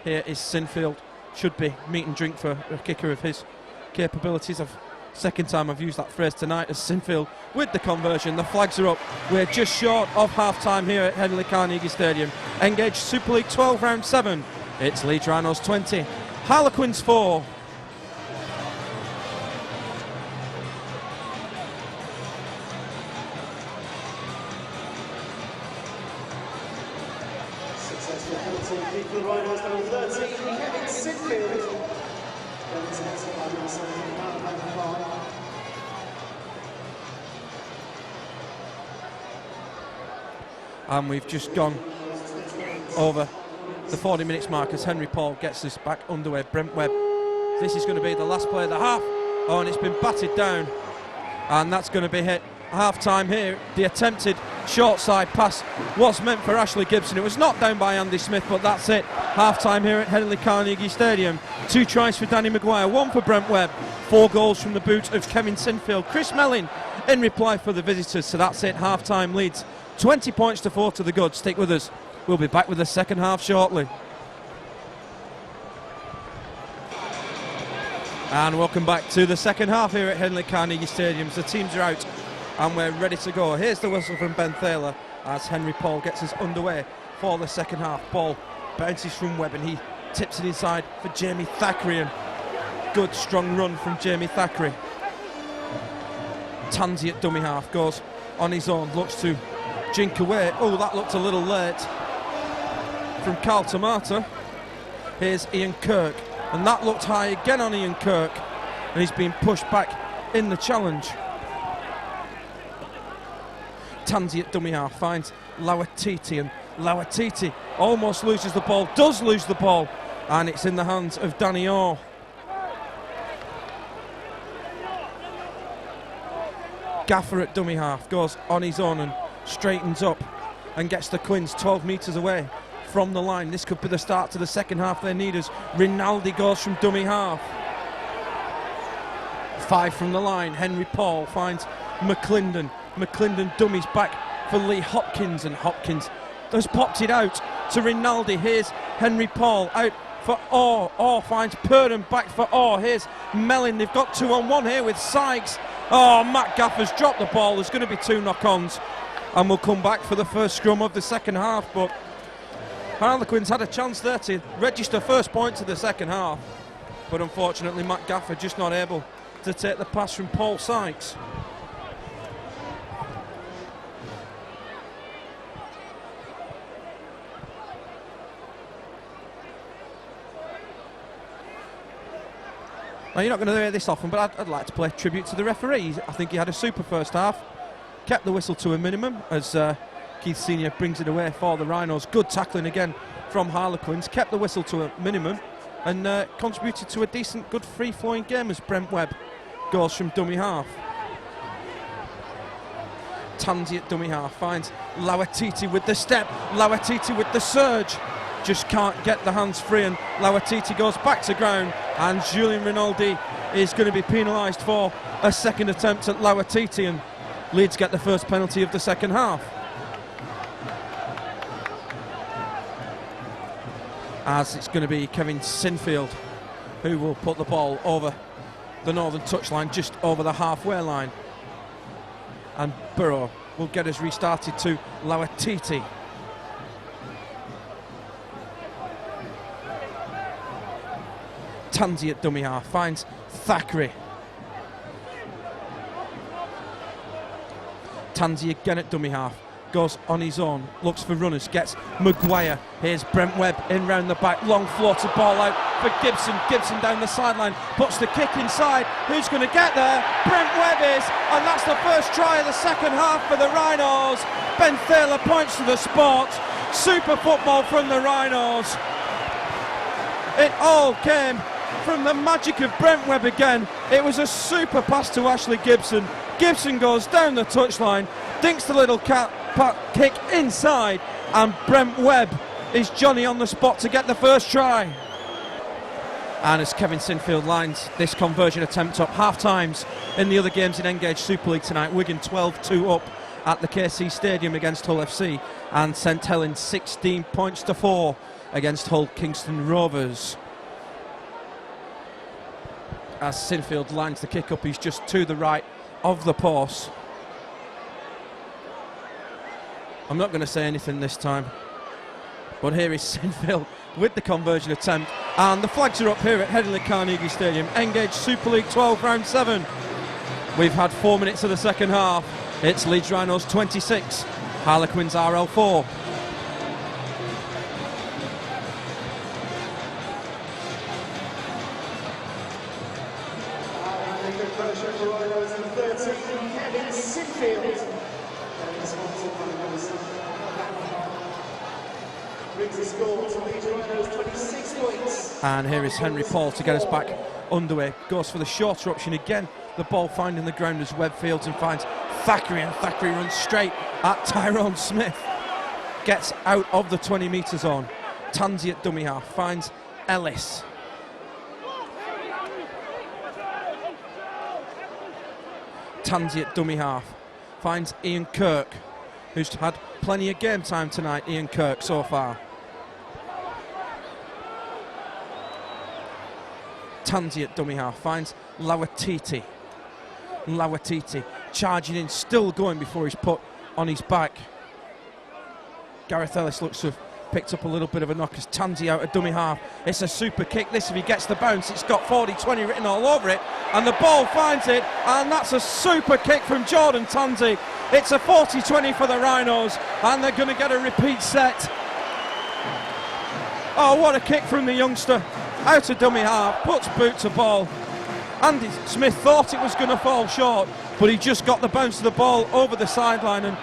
Here is Sinfield should be meat and drink for a kicker of his capabilities. Second time I've used that phrase tonight, as Sinfield with the conversion. The flags are up. We're just short of half-time here at Henley Carnegie Stadium. Engage Super League 12 round 7. It's Leeds Rhinos 20, Harlequins 4. Successful penalty for the Rhinos, number 13, Kevin Sinfield. And we've just gone over the 40 minutes mark as Henry Paul gets us back underway. Brent Webb, this is going to be the last play of the half. Oh, and it's been batted down, and that's going to be hit. Half time here. The attempted short side pass was meant for Ashley Gibson. It was knocked down by Andy Smith, but that's it. Half time here at Henley Carnegie Stadium. 2 tries for Danny Maguire, 1 for Brent Webb, 4 goals from the boot of Kevin Sinfield. Chris Melling in reply for the visitors. So that's it. Half time leads 20 points to 4 to the good. Stick with us. We'll be back with the second half shortly. And welcome back to the second half here at Henley Carnegie Stadium. The teams are out and we're ready to go. Here's the whistle from Ben Thaler as Henry Paul gets us underway for the second half. Ball bounces from Webb and he tips it inside for Jamie Thackeray, and good strong run from Jamie Thackeray. Tansey at dummy half, goes on his own, looks to jink away. Oh, that looked a little late from Carl Tomata. Here's Ian Kirk, and that looked high again on Ian Kirk, and he's been pushed back in the challenge. Tansey at dummy half finds Lauatiti, and Lauatiti almost loses the ball, does lose the ball, and it's in the hands of Danny Orr. Gaffer at dummy half goes on his own and straightens up and gets the Quins 12 metres away from the line. This could be the start to the second half they need, as Rinaldi goes from dummy half. 5 from the line. Henry Paul finds McClendon. McClendon dummies back for Lee Hopkins, and Hopkins has popped it out to Rinaldi. Here's Henry Paul out for Orr. Orr finds Purdon back for Orr. Here's Mellin. They've got 2-on-1 here with Sykes. Oh, Matt Gaffer's dropped the ball. There's going to be 2 knock-ons, and we'll come back for the first scrum of the second half. But Harlequins had a chance there to register first points of the second half, but unfortunately Matt Gaffer just not able to take the pass from Paul Sykes. Now, you're not going to hear this often, but I'd like to play tribute to the referee. I think he had a super first half, kept the whistle to a minimum as Keith Senior brings it away for the Rhinos. Good tackling again from Harlequins, kept the whistle to a minimum and contributed to a decent, good free-flowing game as Brent Webb goes from dummy half. Tansey at dummy half finds Lauatiti with the step, Lauatiti with the surge. Just can't get the hands free, and Lauatiti goes back to ground, and Julien Rinaldi is going to be penalised for a second attempt at Lauatiti, and Leeds get the first penalty of the second half. As it's going to be Kevin Sinfield who will put the ball over the northern touchline, just over the halfway line, and Burrow will get us restarted to Lauatiti. Tansey at dummy half finds Thackeray. Tansey again at dummy half, goes on his own, looks for runners, gets Maguire. Here's Brent Webb in round the back, long floated ball out for Gibson. Gibson down the sideline, puts the kick inside. Who's going to get there? Brent Webb is, and that's the first try of the second half for the Rhinos. Ben Thaler points to the spot. Super football from the Rhinos. It all came from the magic of Brent Webb again. It was a super pass to Ashley Gibson. Gibson goes down the touchline, dinks the little kick inside, and Brent Webb is Johnny on the spot to get the first try. And as Kevin Sinfield lines this conversion attempt up, half times in the other games in Engage Super League tonight. Wigan 12-2 up at the KC Stadium against Hull FC, and St Helens 16 points to 4 against Hull Kingston Rovers. as Sinfield lines the kick up. He's just to the right of the post. I'm not going to say anything this time, but here is Sinfield with the conversion attempt, and the flags are up here at Headingley Carnegie Stadium. Engage Super League 12 round 7. We've had 4 minutes of the second half. It's Leeds Rhinos 26, Harlequins RL 4. And here is Henry Paul to get us back underway. Goes for the shorter option again. The ball finding the ground as Webb fields and finds Thackeray, and Thackeray runs straight at Tyrone Smith. Gets out of the 20-metre zone. Tansey at dummy half finds Ellis. Tansey at dummy half finds Ian Kirk, who's had plenty of game time tonight, Ian Kirk, so far. Tansey at dummy half finds Lawatiti. Lawatiti charging in, still going before he's put on his back. Gareth Ellis looks to have picked up a little bit of a knock as Tansey out at dummy half. It's a super kick. This, if he gets the bounce, it's got 40-20 written all over it, and the ball finds it, and that's a super kick from Jordan Tansey. It's a 40-20 for the Rhinos, and they're going to get a repeat set. Oh, what a kick from the youngster. Out of dummy half, puts boot to ball. Andy Smith thought it was going to fall short, but he just got the bounce of the ball over the sideline, and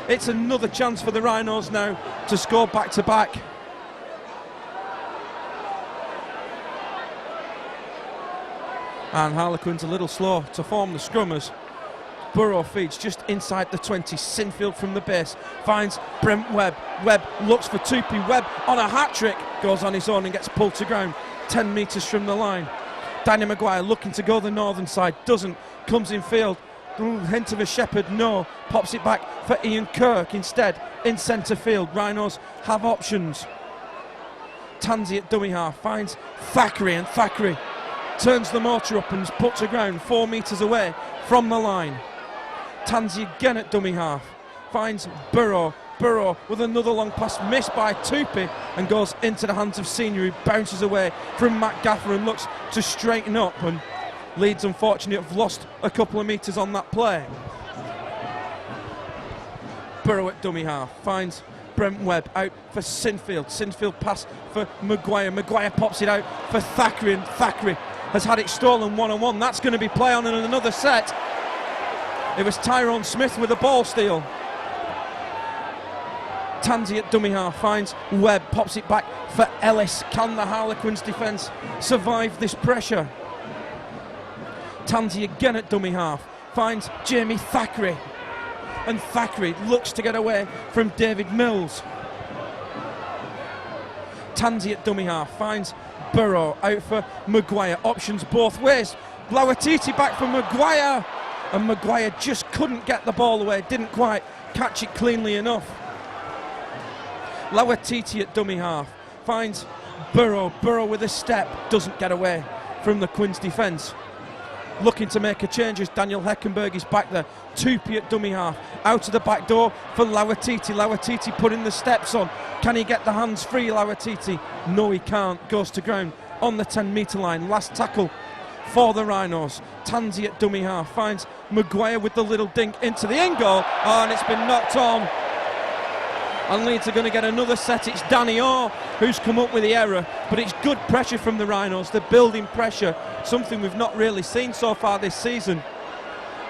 it's another chance for the Rhinos now to score back-to-back. And Harlequin's a little slow to form the scrum as Burrow feeds just inside the 20. Sinfield from the base finds Brent Webb. Webb looks for Tupi. Webb on a hat-trick, goes on his own and gets pulled to ground 10 metres from the line. Danny Maguire looking to go the northern side, doesn't, comes in field. Hint of a shepherd, no, pops it back for Ian Kirk instead in centre field. Rhinos have options. Tansey at dummy half finds Thackeray, and Thackeray turns the motor up and is put to ground 4 metres away from the line. Tansey again at dummy half finds Burrow. Burrow with another long pass missed by Tupi and goes into the hands of Senior, who bounces away from Matt Gaffer and looks to straighten up, and Leeds unfortunately have lost a couple of metres on that play. Burrow at dummy half finds Brent Webb out for Sinfield. Sinfield pass for Maguire. Maguire pops it out for Thackeray, and Thackeray has had it stolen one-on-one. That's going to be play on in another set. It was Tyrone Smith with a ball steal. Tansey at dummy half finds Webb, pops it back for Ellis. Can the Harlequins defence survive this pressure? Tansey again at dummy half finds Jamie Thackeray, and Thackeray looks to get away from David Mills. Tansey at dummy half finds Burrow out for Maguire. Options both ways. Lawatiti back for Maguire, and Maguire just couldn't get the ball away, didn't quite catch it cleanly enough. Lawatiti at dummy half finds Burrow. Burrow with a step, doesn't get away from the Quins defence. Looking to make a change as Daniel Heckenberg is back there. Tupi at dummy half, out of the back door for Lawatiti. Lawatiti putting the steps on. Can he get the hands free, Lawatiti? No, he can't. Goes to ground on the 10-metre line. Last tackle for the Rhinos. Tansey at dummy half finds Maguire with the little dink into the in goal, and it's been knocked on. And Leeds are going to get another set. It's Danny Orr who's come up with the error, but it's good pressure from the Rhinos. They're building pressure, something we've not really seen so far this season.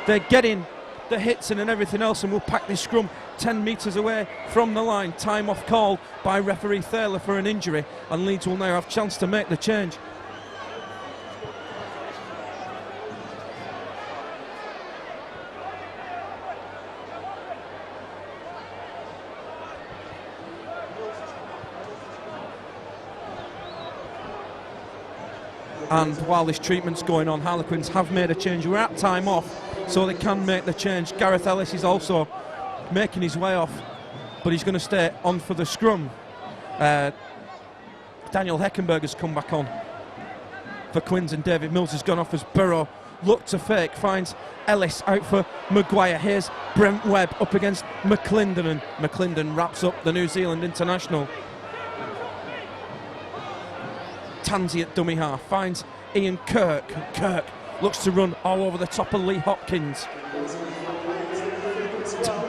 They're getting the hits in and everything else, and we'll pack this scrum 10 metres away from the line. Time off called by referee Thaler for an injury, and Leeds will now have a chance to make the change. And while this treatment's going on, Harlequins have made a change. We're at time off, so they can make the change. Gareth Ellis is also making his way off, but he's going to stay on for the scrum. Daniel Heckenberg has come back on. for Quins, and David Mills has gone off as Burrow looked to fake, finds Ellis out for Maguire. Here's Brent Webb up against McClendon, and McClendon wraps up the New Zealand international. Tansey at dummy half, finds Ian Kirk. Kirk looks to run all over the top of Lee Hopkins.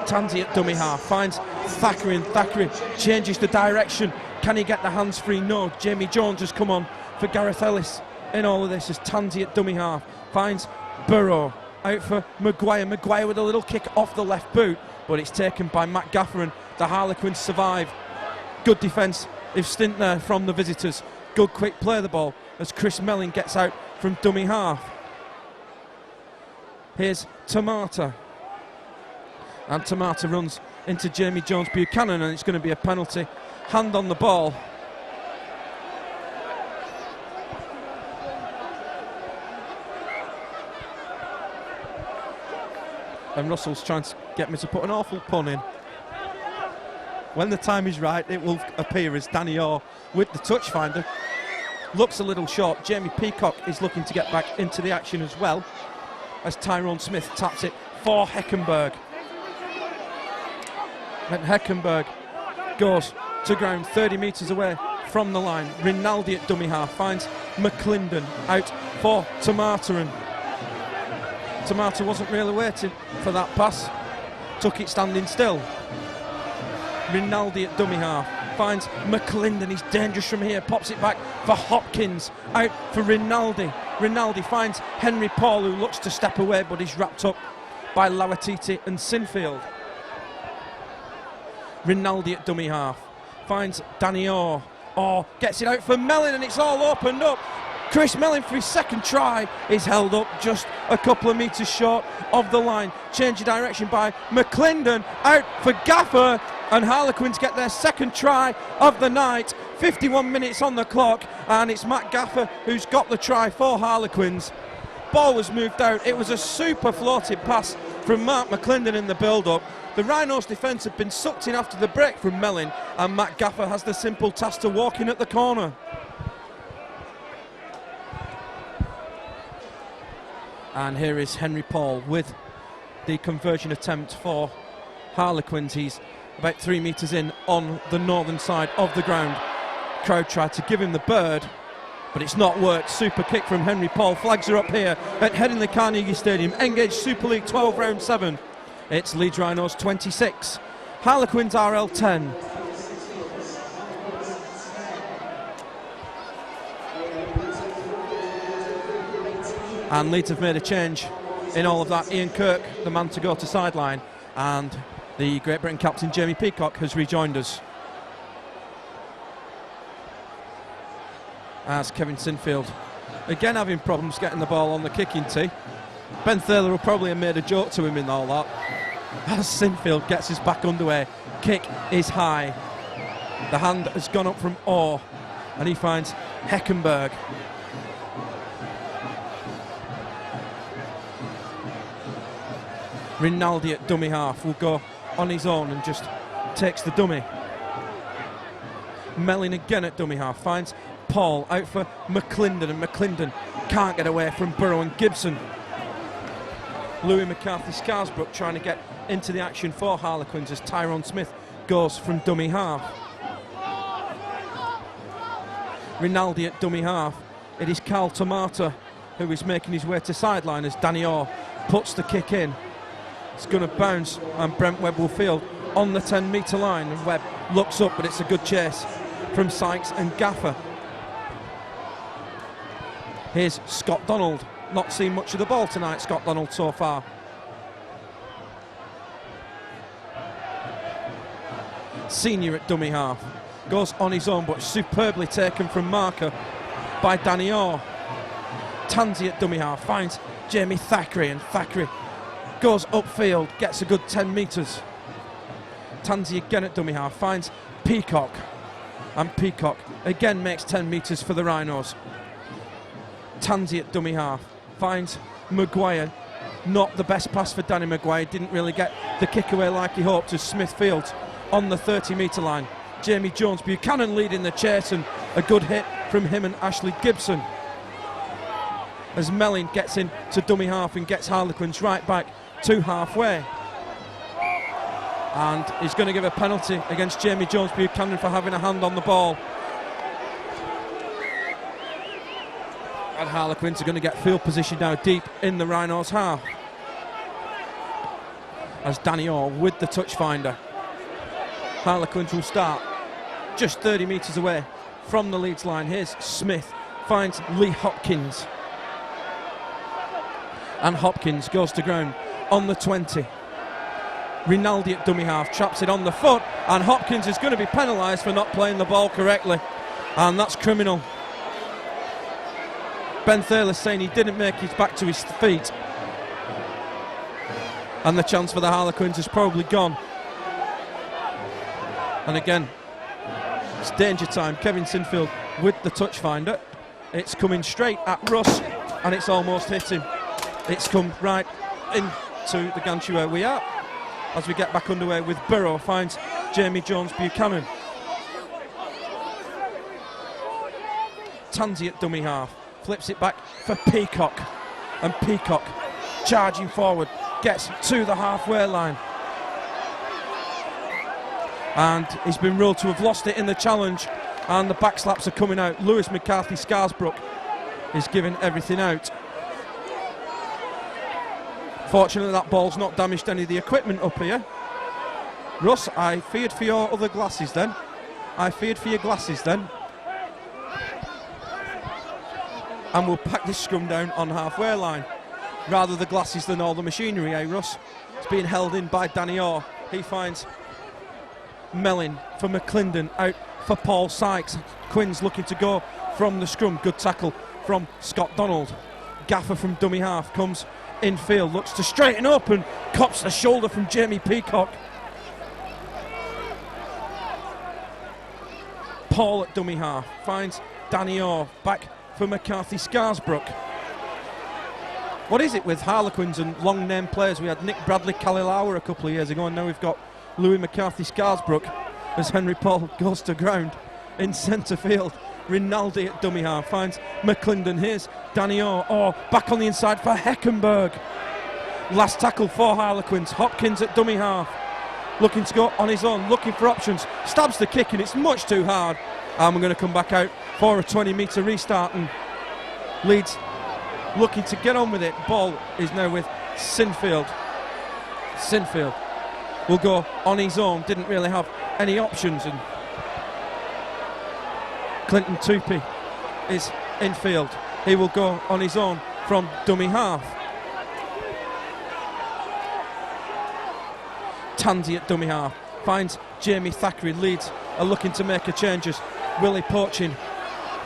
Tansey at dummy half, finds Thackeray, and Thackeray changes the direction. Can he get the hands free? No. Jamie Jones has come on for Gareth Ellis in all of this as Tansey at dummy half, finds Burrow out for Maguire. Maguire with a little kick off the left boot, but it's taken by Matt Gaffer, and the Harlequins survive. Good defensive stint there from the visitors. Good quick play of the ball as Chris Melling gets out from dummy half. Here's Tamata, and Tamata runs into Jamie Jones Buchanan, and it's going to be a penalty. Hand on the ball. And Russell's trying to get me to put an awful pun in. When the time is right, it will appear as Danny Orr with the touch finder. Looks a little short. Jamie Peacock is looking to get back into the action as well, as Tyrone Smith taps it for Heckenberg. And Heckenberg goes to ground 30 metres away from the line. Rinaldi at dummy half finds McClendon out for Tamata, and Tamata wasn't really waiting for that pass, took it standing still. Rinaldi at dummy half finds McClendon, he's dangerous from here, pops it back for Hopkins, out for Rinaldi. Rinaldi finds Henry Paul, who looks to step away, but he's wrapped up by Lawatiti and Sinfield. Rinaldi at dummy half finds Danny Orr. Orr gets it out for Mellin, and it's all opened up. Chris Mellin for his second try is held up just a couple of metres short of the line. Change of direction by McClendon, out for Gaffer, and Harlequins get their second try of the night. 51 minutes on the clock, and it's Matt Gaffer who's got the try for Harlequins. Ball was moved out. It was a super floated pass from Mark McClendon in the build-up. The Rhinos' defence had been sucked in after the break from Mellin, and Matt Gaffer has the simple task to walk in at the corner. And here is Henry Paul with the conversion attempt for Harlequins. He's about 3 metres in on the northern side of the ground. Crowd tried to give him the bird, but it's not worked. Super kick from Henry Paul. Flags are up here at Headingley Carnegie Stadium. Engage Super League 12 round 7. It's Leeds Rhinos 26, Harlequins RL 10. And Leeds have made a change in all of that. Ian Kirk, the man to go to sideline, and the Great Britain captain Jamie Peacock has rejoined us. As Kevin Sinfield again having problems getting the ball on the kicking tee. Ben Thaler will probably have made a joke to him in all that. As Sinfield gets his back underway, kick is high. The hand has gone up from Orr, and he finds Heckenberg. Rinaldi at dummy half will go on his own and just takes the dummy. Mellin again at dummy half finds Paul out for McClendon, and McClendon can't get away from Burrow and Gibson. Louis McCarthy-Scarsbrook trying to get into the action for Harlequins as Tyrone Smith goes from dummy half. Rinaldi at dummy half. It is Carl Tamata who is making his way to sideline as Danny Orr puts the kick in. It's going to bounce, and Brent Webb will field on the 10-metre line, and Webb looks up, but it's a good chase from Sykes and Gaffer. Here's Scott Donald. Not seen much of the ball tonight, Scott Donald, so far. Senior at dummy half. Goes on his own, but superbly taken from marker by Danny Orr. Tansey at dummy half finds Jamie Thackeray, and Thackeray goes upfield, gets a good 10 metres. Tansey again at dummy half finds Peacock, and Peacock again makes 10 metres for the Rhinos. Tansey at dummy half finds Maguire. Not the best pass for Danny Maguire, didn't really get the kick away like he hoped as Smith fields on the 30-metre line. Jamie Jones Buchanan leading the chase, and a good hit from him and Ashley Gibson. as Melling gets in to dummy half and gets Harlequins right back to halfway. And he's going to give a penalty against Jamie Jones Buchanan for having a hand on the ball. And Harlequins are going to get field position now deep in the Rhinos' half. As Danny Orr with the touch finder. Harlequins will start just 30 metres away from the Leeds line. Here's Smith, finds Lee Hopkins. And Hopkins goes to ground on the 20. Rinaldi at dummy half, traps it on the foot, and Hopkins is going to be penalised for not playing the ball correctly. And that's criminal. Ben Thaler saying he didn't make his back to his feet. And the chance for the Harlequins is probably gone. And again, it's danger time. Kevin Sinfield with the touch finder. It's coming straight at Russ, and it's almost hit him. It's come right into the gantry where we are. As we get back underway with Burrow, finds Jamie Jones Buchanan. Tansey at dummy half, flips it back for Peacock, and Peacock charging forward, gets to the halfway line. And he's been ruled to have lost it in the challenge, and the back slaps are coming out. Lewis McCarthy Scarsbrook is giving everything out. Fortunately, that ball's not damaged any of the equipment up here. Russ, I feared for your other glasses then. I feared for your glasses then. And we'll pack this scrum down on halfway line. Rather the glasses than all the machinery, eh, Russ? It's being held in by Danny Orr. He finds Mellin for McClendon, out for Paul Sykes. Quinn's looking to go from the scrum. Good tackle from Scott Donald. Gaffer from dummy half comes infield, looks to straighten up and cops the shoulder from Jamie Peacock. Paul at dummy half finds Danny Orr, back for McCarthy Scarsbrook. What is it with Harlequins and long name players? We had Nick Bradley Kalilawa a couple of years ago, and now we've got Louis McCarthy Scarsbrook as Henry Paul goes to ground in centre field. Rinaldi at dummy half finds McClendon. Here's Danny Orr. Orr back on the inside for Heckenberg. Last tackle for Harlequins. Hopkins at dummy half, looking to go on his own, looking for options. Stabs the kick and it's much too hard. And we're going to come back out for a 20-metre restart. And Leeds looking to get on with it. Ball is now with Sinfield. Sinfield will go on his own. Didn't really have any options. And Clinton Tupy is infield. He will go on his own from dummy half. Tansey at dummy half finds Jamie Thackeray. Leeds are looking to make a change as Willie Poachin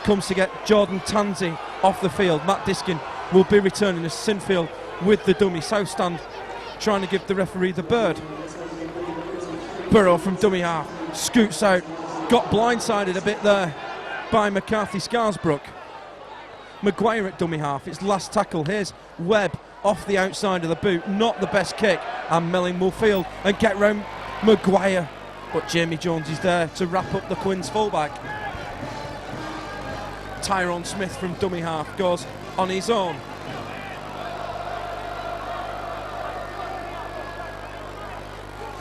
comes to get Jordan Tansey off the field. Matt Diskin will be returning as Sinfield with the dummy. South stand trying to give the referee the bird. Burrow from dummy half scoots out, got blindsided a bit there by McCarthy Scarsbrook. Maguire at dummy half, it's last tackle. Here's Webb off the outside of the boot, not the best kick, and Melling will field and get round Maguire, but Jamie Jones is there to wrap up the Quins fullback. Tyrone Smith from dummy half goes on his own.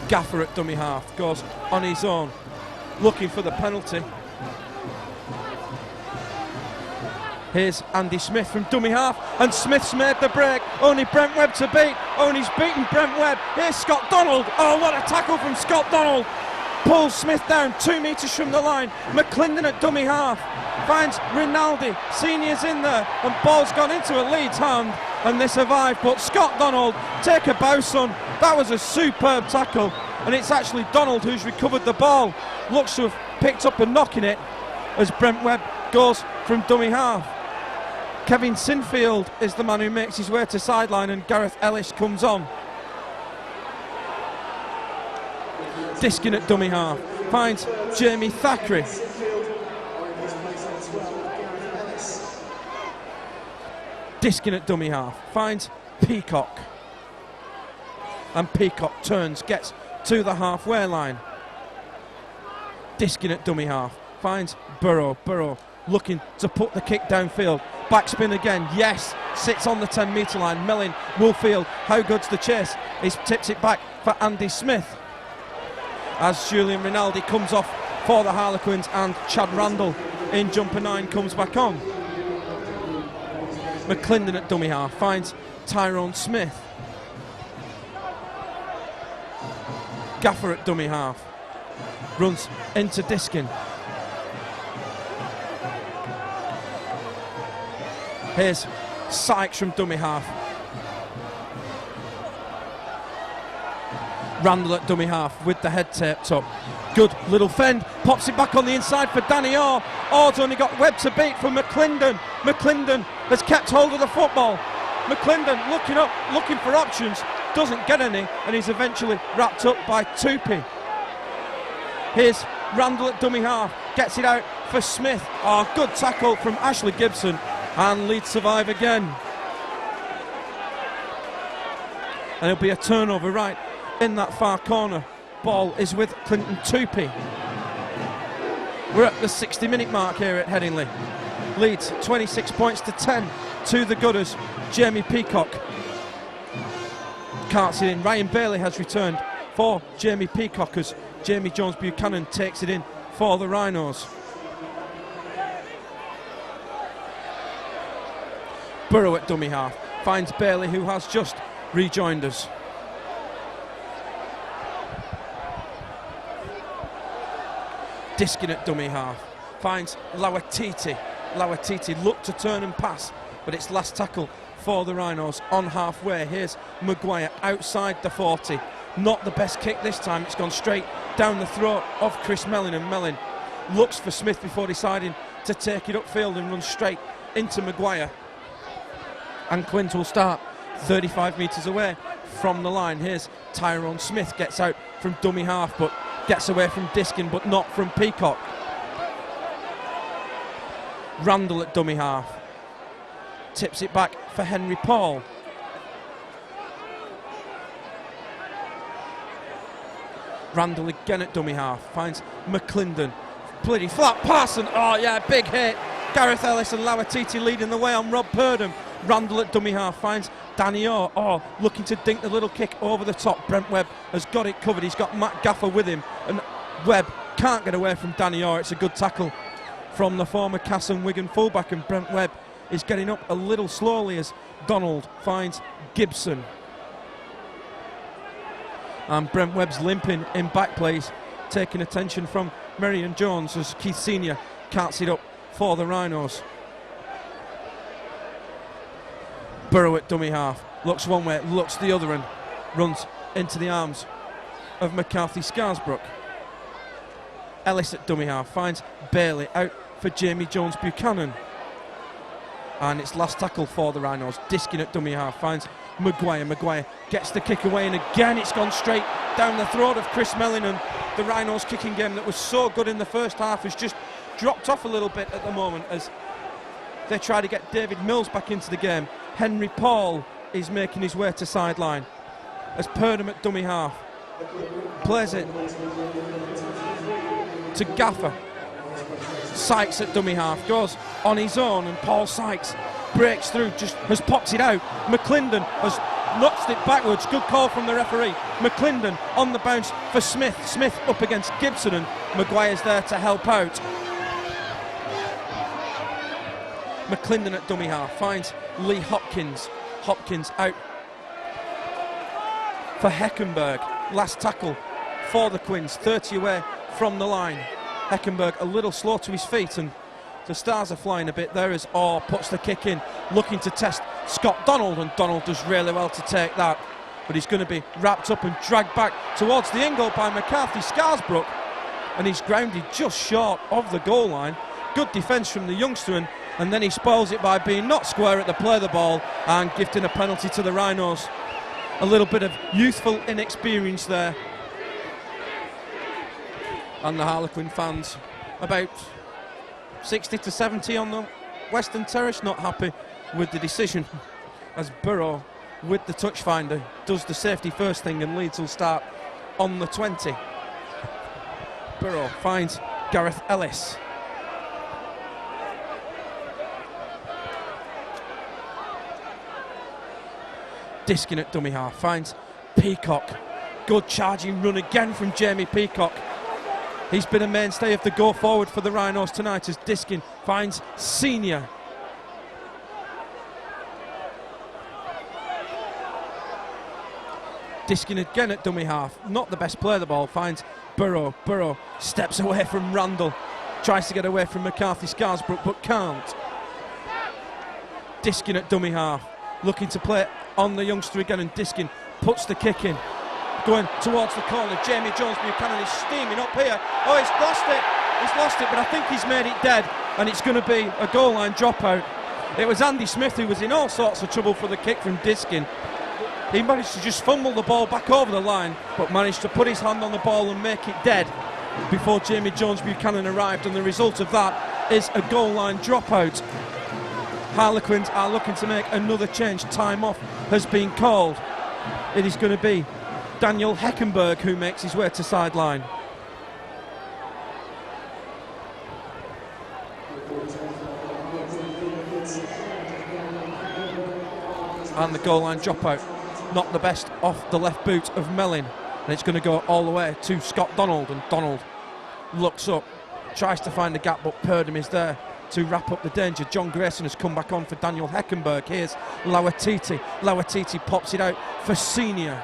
Gaffer at dummy half goes on his own, looking for the penalty. Here's Andy Smith from dummy half, and Smith's made the break. Only Brent Webb to beat. Only's beaten Brent Webb. Here's Scott Donald. Oh, what a tackle from Scott Donald. Pulls Smith down 2 metres from the line. McClendon at dummy half finds Rinaldi. Senior's in there, and ball's gone into a Leeds hand, and they survive. But Scott Donald, take a bow, son. That was a superb tackle, and it's actually Donald who's recovered the ball. Looks to have picked up a knock in it as Brent Webb goes from dummy half. Kevin Sinfield is the man who makes his way to sideline, and Gareth Ellis comes on. Diskin at dummy half finds Jamie Thackeray. Diskin at dummy half finds Peacock. And Peacock turns, gets to the halfway line. Diskin at dummy half finds Burrow. Burrow looking to put the kick downfield. Backspin again, yes, sits on the 10-metre line. Mellin will field. How good's the chase? He tips it back for Andy Smith as Julian Rinaldi comes off for the Harlequins, and Chad Randall in jumper 9 comes back on. McClendon at dummy half finds Tyrone Smith. Gaffer at dummy half runs into Diskin. Here's Sykes from dummy half. Randall at dummy half with the head taped up. Good little fend, pops it back on the inside for Danny Orr. Orr's only got Webb to beat for McClendon. McClendon has kept hold of the football. McClendon looking up, looking for options, doesn't get any, and he's eventually wrapped up by Tupy. Here's Randall at dummy half, gets it out for Smith. Oh, good tackle from Ashley Gibson, and Leeds survive again. And it'll be a turnover right in that far corner. Ball is with Clinton Tupy. We're at the 60-minute mark here at Headingley. Leeds 26 points to 10 to the Gunners. Jamie Peacock carts it in. Ryan Bailey has returned for Jamie Peacock as Jamie Jones Buchanan takes it in for the Rhinos. Burrow at dummy half finds Bailey, who has just rejoined us. Diskin at dummy half finds Lawatiti. Lawatiti looked to turn and pass, but it's last tackle for the Rhinos on halfway. Here's Maguire outside the 40. Not the best kick this time. It's gone straight down the throat of Chris Mellin, and Mellin looks for Smith before deciding to take it upfield and run straight into Maguire. And Quint will start 35 metres away from the line. Here's Tyrone Smith, gets out from dummy half, but gets away from Diskin, but not from Peacock. Randall at dummy half tips it back for Henry Paul. Randall again at dummy half finds McClendon. Bloody flat pass, and oh yeah, big hit. Gareth Ellis and Lawatiti leading the way on Rob Purdham. Randall at dummy half finds Danny Orr. Oh, looking to dink the little kick over the top. Brent Webb has got it covered. He's got Matt Gaffer with him, and Webb can't get away from Danny Orr. It's a good tackle from the former Cass and Wigan fullback, and Brent Webb is getting up a little slowly as Donald finds Gibson. And Brent Webb's limping in back plays, taking attention from Marion Jones as Keith Senior carts it up for the Rhinos. Burrow at dummy half, looks one way, looks the other, and runs into the arms of McCarthy Scarsbrook. Ellis at dummy half finds Bailey, out for Jamie Jones Buchanan. And it's last tackle for the Rhinos. Diskin at dummy half finds Maguire. Maguire gets the kick away, and again it's gone straight down the throat of Chris Mellin, and the Rhinos kicking game that was so good in the first half has just dropped off a little bit at the moment as they try to get David Mills back into the game. Henry Paul is making his way to sideline as Purdham at dummy half plays it to Gaffer. Sykes at dummy half goes on his own, and Paul Sykes breaks through, just has popped it out. McClendon has notched it backwards. Good call from the referee. McClendon on the bounce for Smith. Smith up against Gibson, and Maguire's there to help out. McClendon at dummy half finds Lee Hopkins. Hopkins out for Heckenberg. Last tackle for the Quins, 30 away from the line. Heckenberg a little slow to his feet, and the stars are flying a bit there as Orr puts the kick in, looking to test Scott Donald, and Donald does really well to take that, but he's going to be wrapped up and dragged back towards the end goal by McCarthy Scarsbrook, and he's grounded just short of the goal line. Good defence from the youngster, and then he spoils it by being not square at the play of the ball and gifting a penalty to the Rhinos. A little bit of youthful inexperience there. And the Harlequin fans, about 60 to 70 on the Western Terrace, not happy with the decision as Burrow, with the touch finder, does the safety first thing, and Leeds will start on the 20. Burrow finds Gareth Ellis. Diskin at dummy half, finds Peacock. Good charging run again from Jamie Peacock. He's been a mainstay of the go forward for the Rhinos tonight as Diskin finds Senior. Diskin again at dummy half, not the best player of the ball, finds Burrow. Burrow steps away from Randall, tries to get away from McCarthy Scarsbrook but can't. Diskin at dummy half, looking to play on the youngster again, and Diskin puts the kick in. Going towards the corner, Jamie Jones Buchanan is steaming up here. Oh, he's lost it, but I think he's made it dead, and it's going to be a goal line dropout. It was Andy Smith who was in all sorts of trouble for the kick from Diskin. He managed to just fumble the ball back over the line, but managed to put his hand on the ball and make it dead before Jamie Jones Buchanan arrived, and the result of that is a goal line dropout. Harlequins are looking to make another change. Time off has been called. It is going to be Daniel Heckenberg who makes his way to sideline. And the goal line dropout, not the best off the left boot of Mellin, and it's going to go all the way to Scott Donald, and Donald looks up, tries to find the gap, but Purdom is there to wrap up the danger. John Grayson has come back on for Daniel Heckenberg. Here's Lauatiti. Lauatiti pops it out for Senior.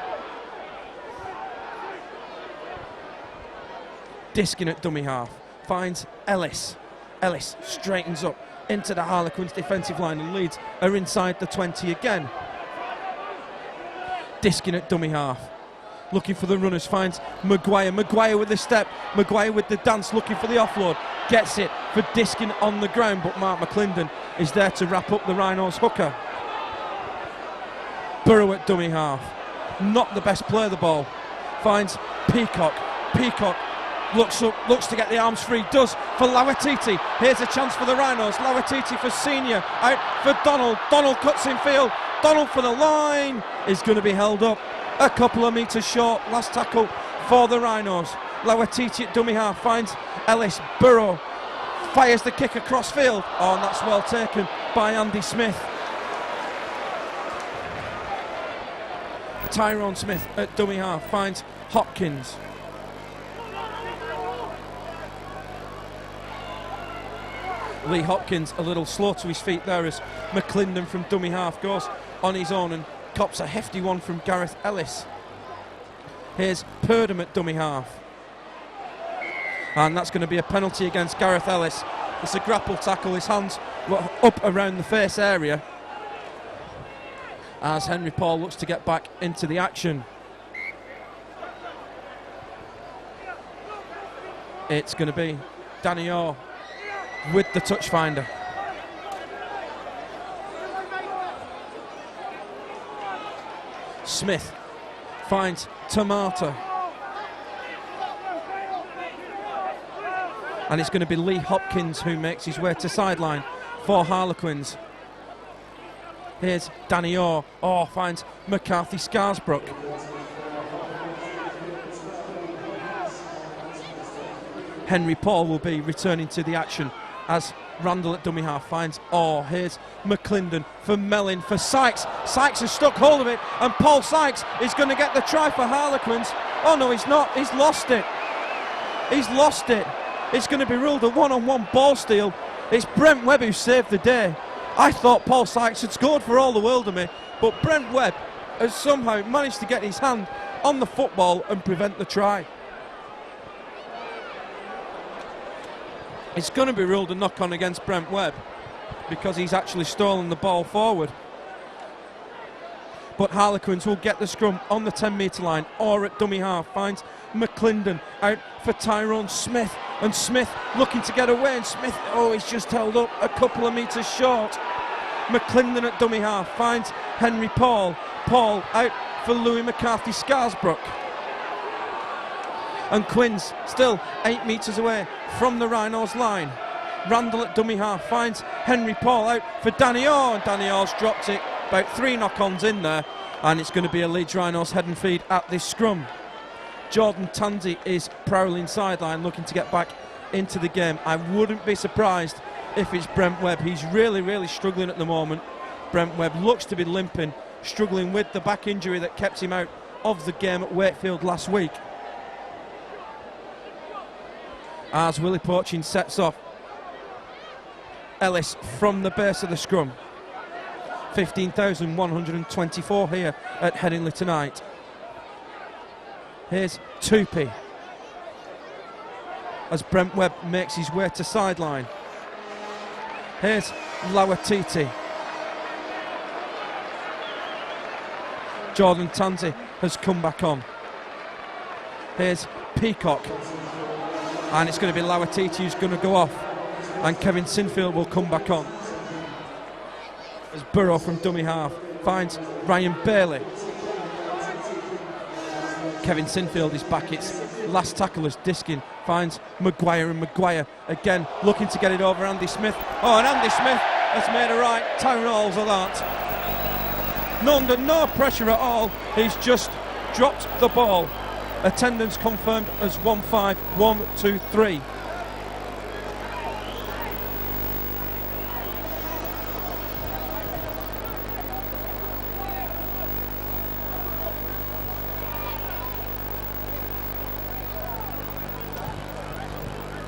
Diskin at dummy half, finds Ellis. Ellis straightens up into the Harlequins defensive line, and Leeds are inside the 20 again. Diskin at dummy half, looking for the runners, finds Maguire. Maguire with the step, Maguire with the dance, looking for the offload, gets it for Diskin on the ground, but Mark McClendon is there to wrap up the Rhinos hooker. Burrow at dummy half, not the best player of the ball, finds Peacock. Peacock looks up, looks to get the arms free, does for Lauatiti. Here's a chance for the Rhinos. Lauatiti for Senior, out for Donald. Donald cuts in field. Donald for the line is going to be held up a couple of metres short. Last tackle for the Rhinos. Lauatiti at dummy half finds Ellis. Burrow fires the kick across field. Oh, and that's well taken by Andy Smith. Tyrone Smith at dummy half finds Hopkins. Lee Hopkins a little slow to his feet there as McClendon from dummy half goes on his own and cops a hefty one from Gareth Ellis. Here's Purdom at dummy half, and that's going to be a penalty against Gareth Ellis. It's a grapple tackle, his hands were up around the face area as Henry Paul looks to get back into the action. It's going to be Danny Orr with the touch finder. Smith finds Tamata, and it's going to be Lee Hopkins who makes his way to sideline for Harlequins. Here's Danny Orr. Orr finds McCarthy Scarsbrook. Henry Paul will be returning to the action as Randall at dummy half finds Orr. Here's McClendon for Mellin for Sykes. Sykes has stuck hold of it, and Paul Sykes is going to get the try for Harlequins. Oh no, he's not. He's lost it. He's lost it. It's going to be ruled a one-on-one ball steal. It's Brent Webb who saved the day. I thought Paul Sykes had scored for all the world of me, but Brent Webb has somehow managed to get his hand on the football and prevent the try. It's going to be ruled a knock-on against Brent Webb because he's actually stolen the ball forward. But Harlequins will get the scrum on the 10-metre line. Or at dummy half finds McClendon out for Tyrone Smith, and Smith looking to get away, and Smith, oh, he's just held up a couple of metres short. McClendon at dummy half finds Henry Paul. Paul out for Louis McCarthy Scarsbrook. And Quinn's still 8 metres away from the Rhinos line. Randall at dummy half finds Henry Paul out for Danny Orr, and Danny Orr's dropped it. About 3 knock-ons in there, and it's going to be a Leeds Rhinos head and feed at this scrum. Jordan Tandy is prowling sideline, looking to get back into the game. I wouldn't be surprised if it's Brent Webb. He's really, really struggling at the moment. Brent Webb looks to be limping struggling with the back injury that kept him out of the game at Wakefield last week. As Willie Poaching sets off. Ellis from the base of the scrum. 15,124 here at Headingley tonight. Here's Tupy as Brent Webb makes his way to sideline. Here's Lawatiti. Jordan Tanzi has come back on. Here's Peacock. And it's going to be Lawatiti who's going to go off. And Kevin Sinfield will come back on. As Burrow from dummy half finds Ryan Bailey. Kevin Sinfield is back. It's last tackle as Diskin finds Maguire, and Maguire again looking to get it over Andy Smith. Oh, and Andy Smith has made a right town halls of that. Under no pressure at all. He's just dropped the ball. Attendance confirmed as 15123.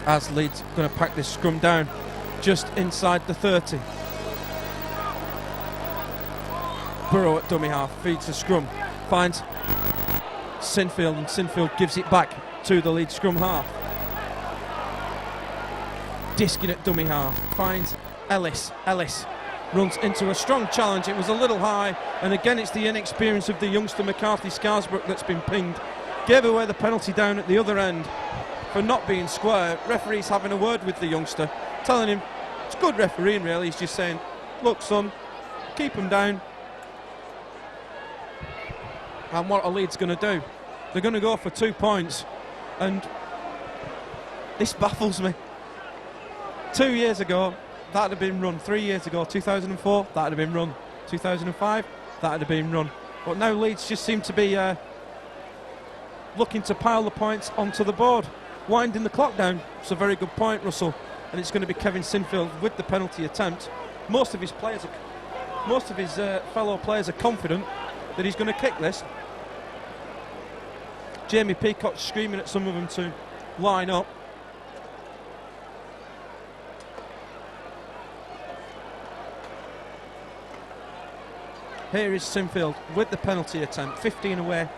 As Leeds going to pack this scrum down just inside the 30. Burrow at dummy half feeds the scrum, finds Sinfield, and Sinfield gives it back to the Leeds scrum half. Diskin at dummy half finds Ellis. Ellis runs into a strong challenge. It was a little high, and again it's the inexperience of the youngster McCarthy Scarsbrook that's been pinged. Gave away the penalty down at the other end for not being square. Referee's having a word with the youngster, telling him it's good refereeing really. He's just saying, look son, keep him down. And what are Leeds going to do? They're going to go for 2 points, and this baffles me. 2 years ago that'd have been run. 3 years ago, 2004, that'd have been run. 2005, that'd have been run. But now Leeds just seem to be looking to pile the points onto the board. Winding the clock down. It's a very good point, Russell. And it's going to be Kevin Sinfield with the penalty attempt. Most of his fellow players are confident that he's going to kick this. Jamie Peacock screaming at some of them to line up. Here is Sinfield with the penalty attempt. 15 away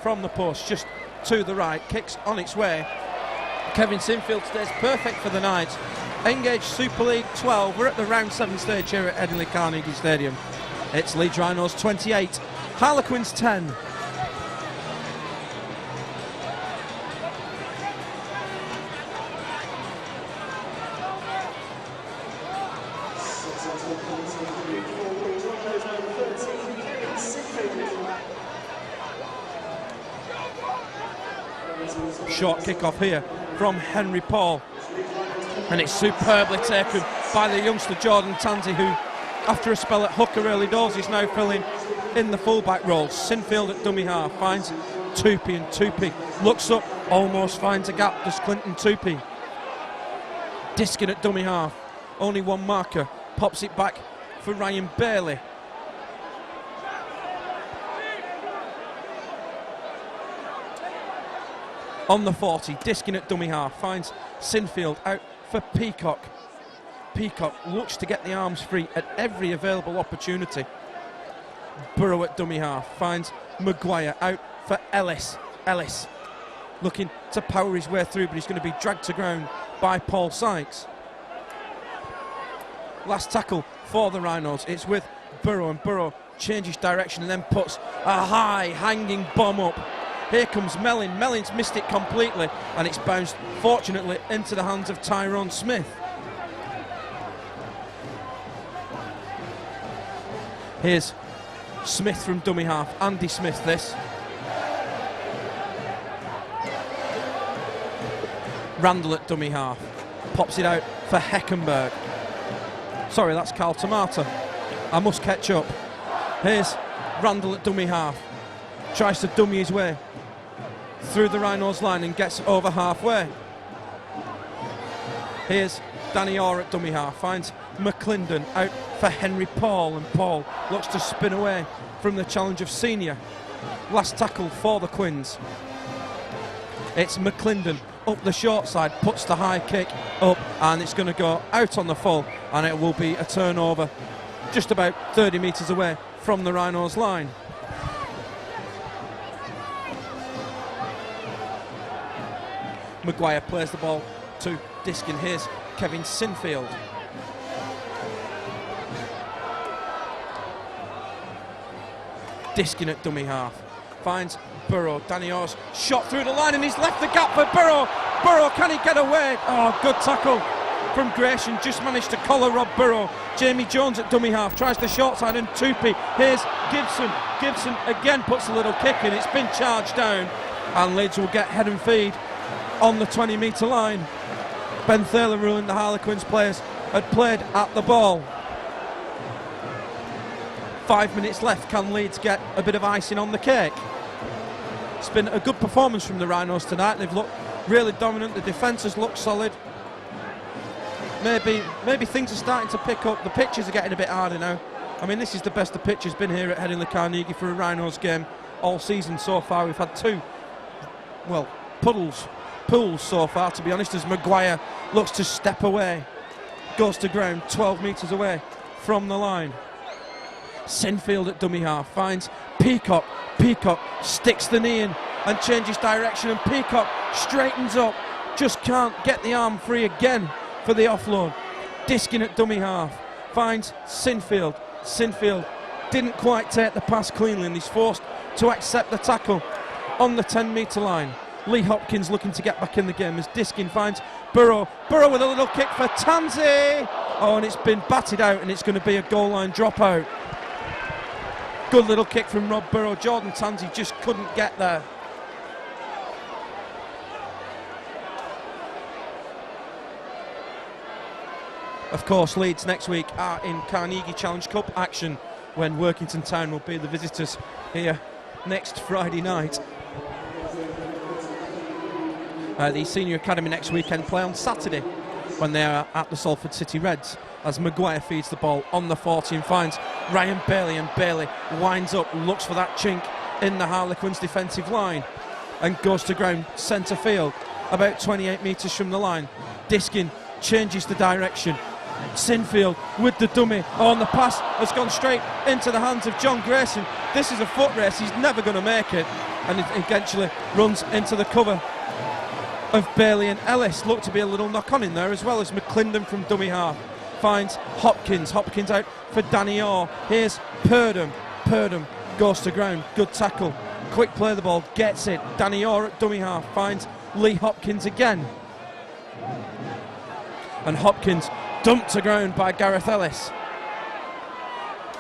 from the post, just to the right. Kicks on its way. Kevin Sinfield stays perfect for the night. Engage Super League 12. We're at the round 7 stage here at Headingley Carnegie Stadium. It's Leeds Rhinos 28, Harlequins 10. Short kick-off here from Henry Paul, and it's superbly taken by the youngster Jordan Tanzi, who after a spell at hooker early doors is now filling in the fullback role. Sinfield at dummy half finds Tupy, and Tupy looks up, almost finds a gap, does Clinton Tupy. Diskin at dummy half, only one marker, pops it back for Ryan Bailey. On the 40, Diskin at dummy half finds Sinfield out for Peacock. Peacock looks to get the arms free at every available opportunity. Burrow at dummy half finds Maguire out for Ellis. Ellis looking to power his way through, but he's going to be dragged to ground by Paul Sykes. Last tackle for the Rhinos. It's with Burrow, and Burrow changes direction and then puts a high hanging bomb up. Here comes Mellin. Mellin's missed it completely, and it's bounced, fortunately, into the hands of Tyrone Smith. Here's Smith from dummy half. Andy Smith, this. Randall at dummy half. Pops it out for Heckenberg. Sorry, that's Carl Tomato. I must catch up. Here's Randall at dummy half. Tries to dummy his way through the Rhinos line and gets over halfway. Here's Danny Orr at dummy half, finds McClendon out for Henry Paul, and Paul looks to spin away from the challenge of Senior. Last tackle for the Quins. It's McClendon up the short side, puts the high kick up, and it's going to go out on the full, and it will be a turnover just about 30 metres away from the Rhinos line. Maguire plays the ball to Diskin. Here's Kevin Sinfield. Diskin at dummy half. Finds Burrow. Danny Orr's shot through the line and he's left the gap for Burrow. Burrow, can he get away? Oh, good tackle from Grayson. Just managed to collar Rob Burrow. Jamie Jones at dummy half. Tries the short side and Tupi. Here's Gibson. Gibson again puts a little kick in. It's been charged down. And Leeds will get head and feed on the 20-metre line. Ben Thaler ruling the Harlequins players had played at the ball. 5 minutes left. Can Leeds get a bit of icing on the cake? It's been a good performance from the Rhinos tonight. They've looked really dominant. The defence has looked solid. Maybe things are starting to pick up. The pitches are getting a bit harder now. I mean, this is the best the pitch has been here at Headingley Carnegie for a Rhinos game all season so far. We've had two, well, pools so far, to be honest, as Maguire looks to step away. Goes to ground 12 metres away from the line. Sinfield at dummy half finds Peacock. Peacock sticks the knee in and changes direction, and Peacock straightens up, just can't get the arm free again for the offload. Diskin at dummy half finds Sinfield. Sinfield didn't quite take the pass cleanly and he's forced to accept the tackle on the 10-metre line. Lee Hopkins looking to get back in the game as Diskin finds Burrow. Burrow with a little kick for Tansey. Oh, and it's been batted out and it's going to be a goal line dropout. Good little kick from Rob Burrow. Jordan Tansey just couldn't get there. Of course, Leeds next week are in Carnegie Challenge Cup action when Workington Town will be the visitors here next Friday night. The Senior Academy next weekend play on Saturday when they are at the Salford City Reds, as Maguire feeds the ball on the 40 and finds Ryan Bailey, and Bailey winds up, looks for that chink in the Harlequins defensive line and goes to ground centre field about 28 metres from the line. Diskin changes the direction. Sinfield with the dummy. Oh, and the pass has gone straight into the hands of John Grayson. This is a foot race, he's never going to make it, and it eventually runs into the cover of Bailey and Ellis. Looked to be a little knock on in there, as well as McClendon from dummy half finds Hopkins. Hopkins out for Danny Orr. Here's Purdom. Purdom goes to ground. Good tackle. Quick play the ball, gets it. Danny Orr at dummy half finds Lee Hopkins again. And Hopkins dumped to ground by Gareth Ellis.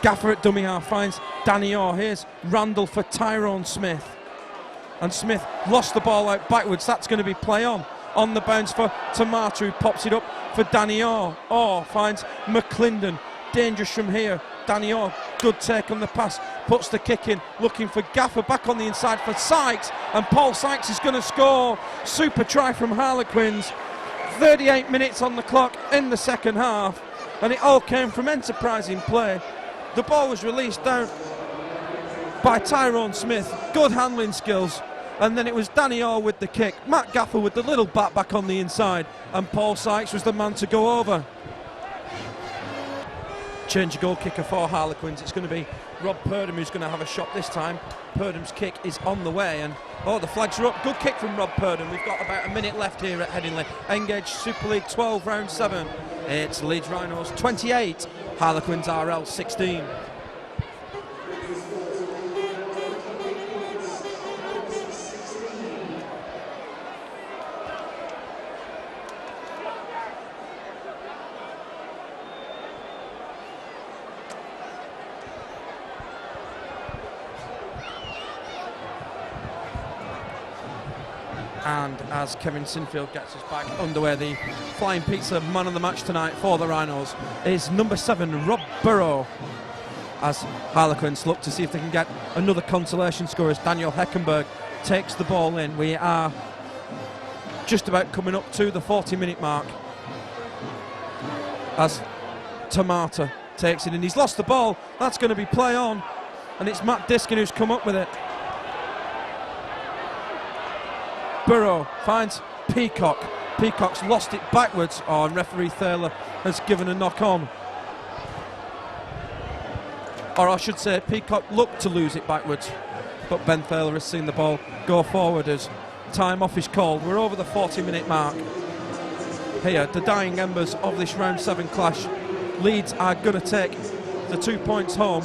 Gaffer at dummy half finds Danny Orr. Here's Randall for Tyrone Smith. And Smith lost the ball out backwards. That's going to be play on the bounce for Tamata, who pops it up for Danny Orr. Orr finds McClendon. Dangerous from here. Danny Orr, good take on the pass, puts the kick in, looking for Gaffer, back on the inside for Sykes, and Paul Sykes is going to score. Super try from Harlequins. 38 minutes on the clock in the second half, and it all came from enterprising play. The ball was released down by Tyrone Smith, good handling skills, and then it was Danny Orr with the kick, Matt Gaffer with the little bat back on the inside, and Paul Sykes was the man to go over. Change of goal kicker for Harlequins. It's going to be Rob Purdom who's going to have a shot this time. Purdom's kick is on the way, and oh, the flags are up. Good kick from Rob Purdom. We've got about a minute left here at Headingley. Engage Super League 12, round 7. It's Leeds Rhinos 28, Harlequins RL 16. And as Kevin Sinfield gets us back underway, the flying pizza man of the match tonight for the Rhinos is number 7, Rob Burrow, as Harlequins look to see if they can get another consolation score as Daniel Heckenberg takes the ball in. We are just about coming up to the 40-minute mark as Tamata takes it in. He's lost the ball. That's going to be play on. And it's Matt Diskin who's come up with it. Burrow finds Peacock. Peacock's lost it backwards. Oh, and referee Thaler has given a knock on. Or I should say, Peacock looked to lose it backwards. But Ben Thaler has seen the ball go forward as time off is called. We're over the 40-minute mark. Here, the dying embers of this round 7 clash. Leeds are going to take the 2 points home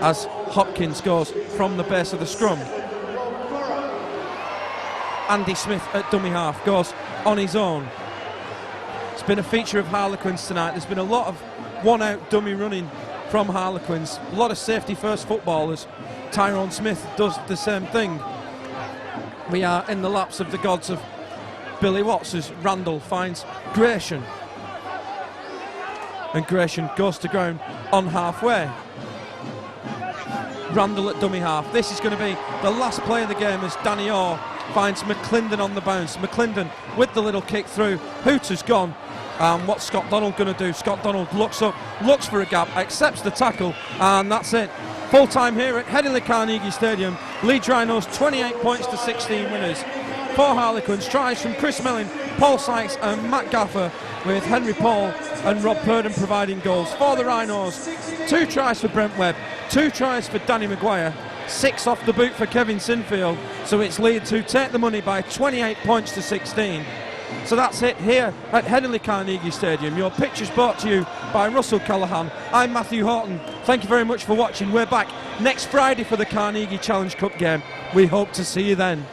as Hopkins goes from the base of the scrum. Andy Smith at dummy half goes on his own. It's been a feature of Harlequins tonight. There's been a lot of one-out dummy running from Harlequins. A lot of safety-first footballers. Tyrone Smith does the same thing. We are in the laps of the gods of Billy Watts as Randall finds Gratian. And Gratian goes to ground on halfway. Randall at dummy half. This is going to be the last play of the game as Danny Orr finds McClendon on the bounce. McClendon with the little kick through. Hooter's gone. What's Scott Donald going to do? Scott Donald looks up, looks for a gap, accepts the tackle, and that's it. Full time here at Headingley Carnegie Stadium. Leeds Rhinos 28 points to 16 winners. 4 Harlequins, tries from Chris Melling, Paul Sykes and Matt Gaffer, with Henry Paul and Rob Purdon providing goals. For the Rhinos, 2 tries for Brent Webb, 2 tries for Danny Maguire, 6 off the boot for Kevin Sinfield. So it's Leeds who take the money by 28 points to 16. So that's it here at Headingley Carnegie Stadium. Your picture's brought to you by Russell Callaghan. I'm Matthew Horton. Thank you very much for watching. We're back next Friday for the Carnegie Challenge Cup game. We hope to see you then.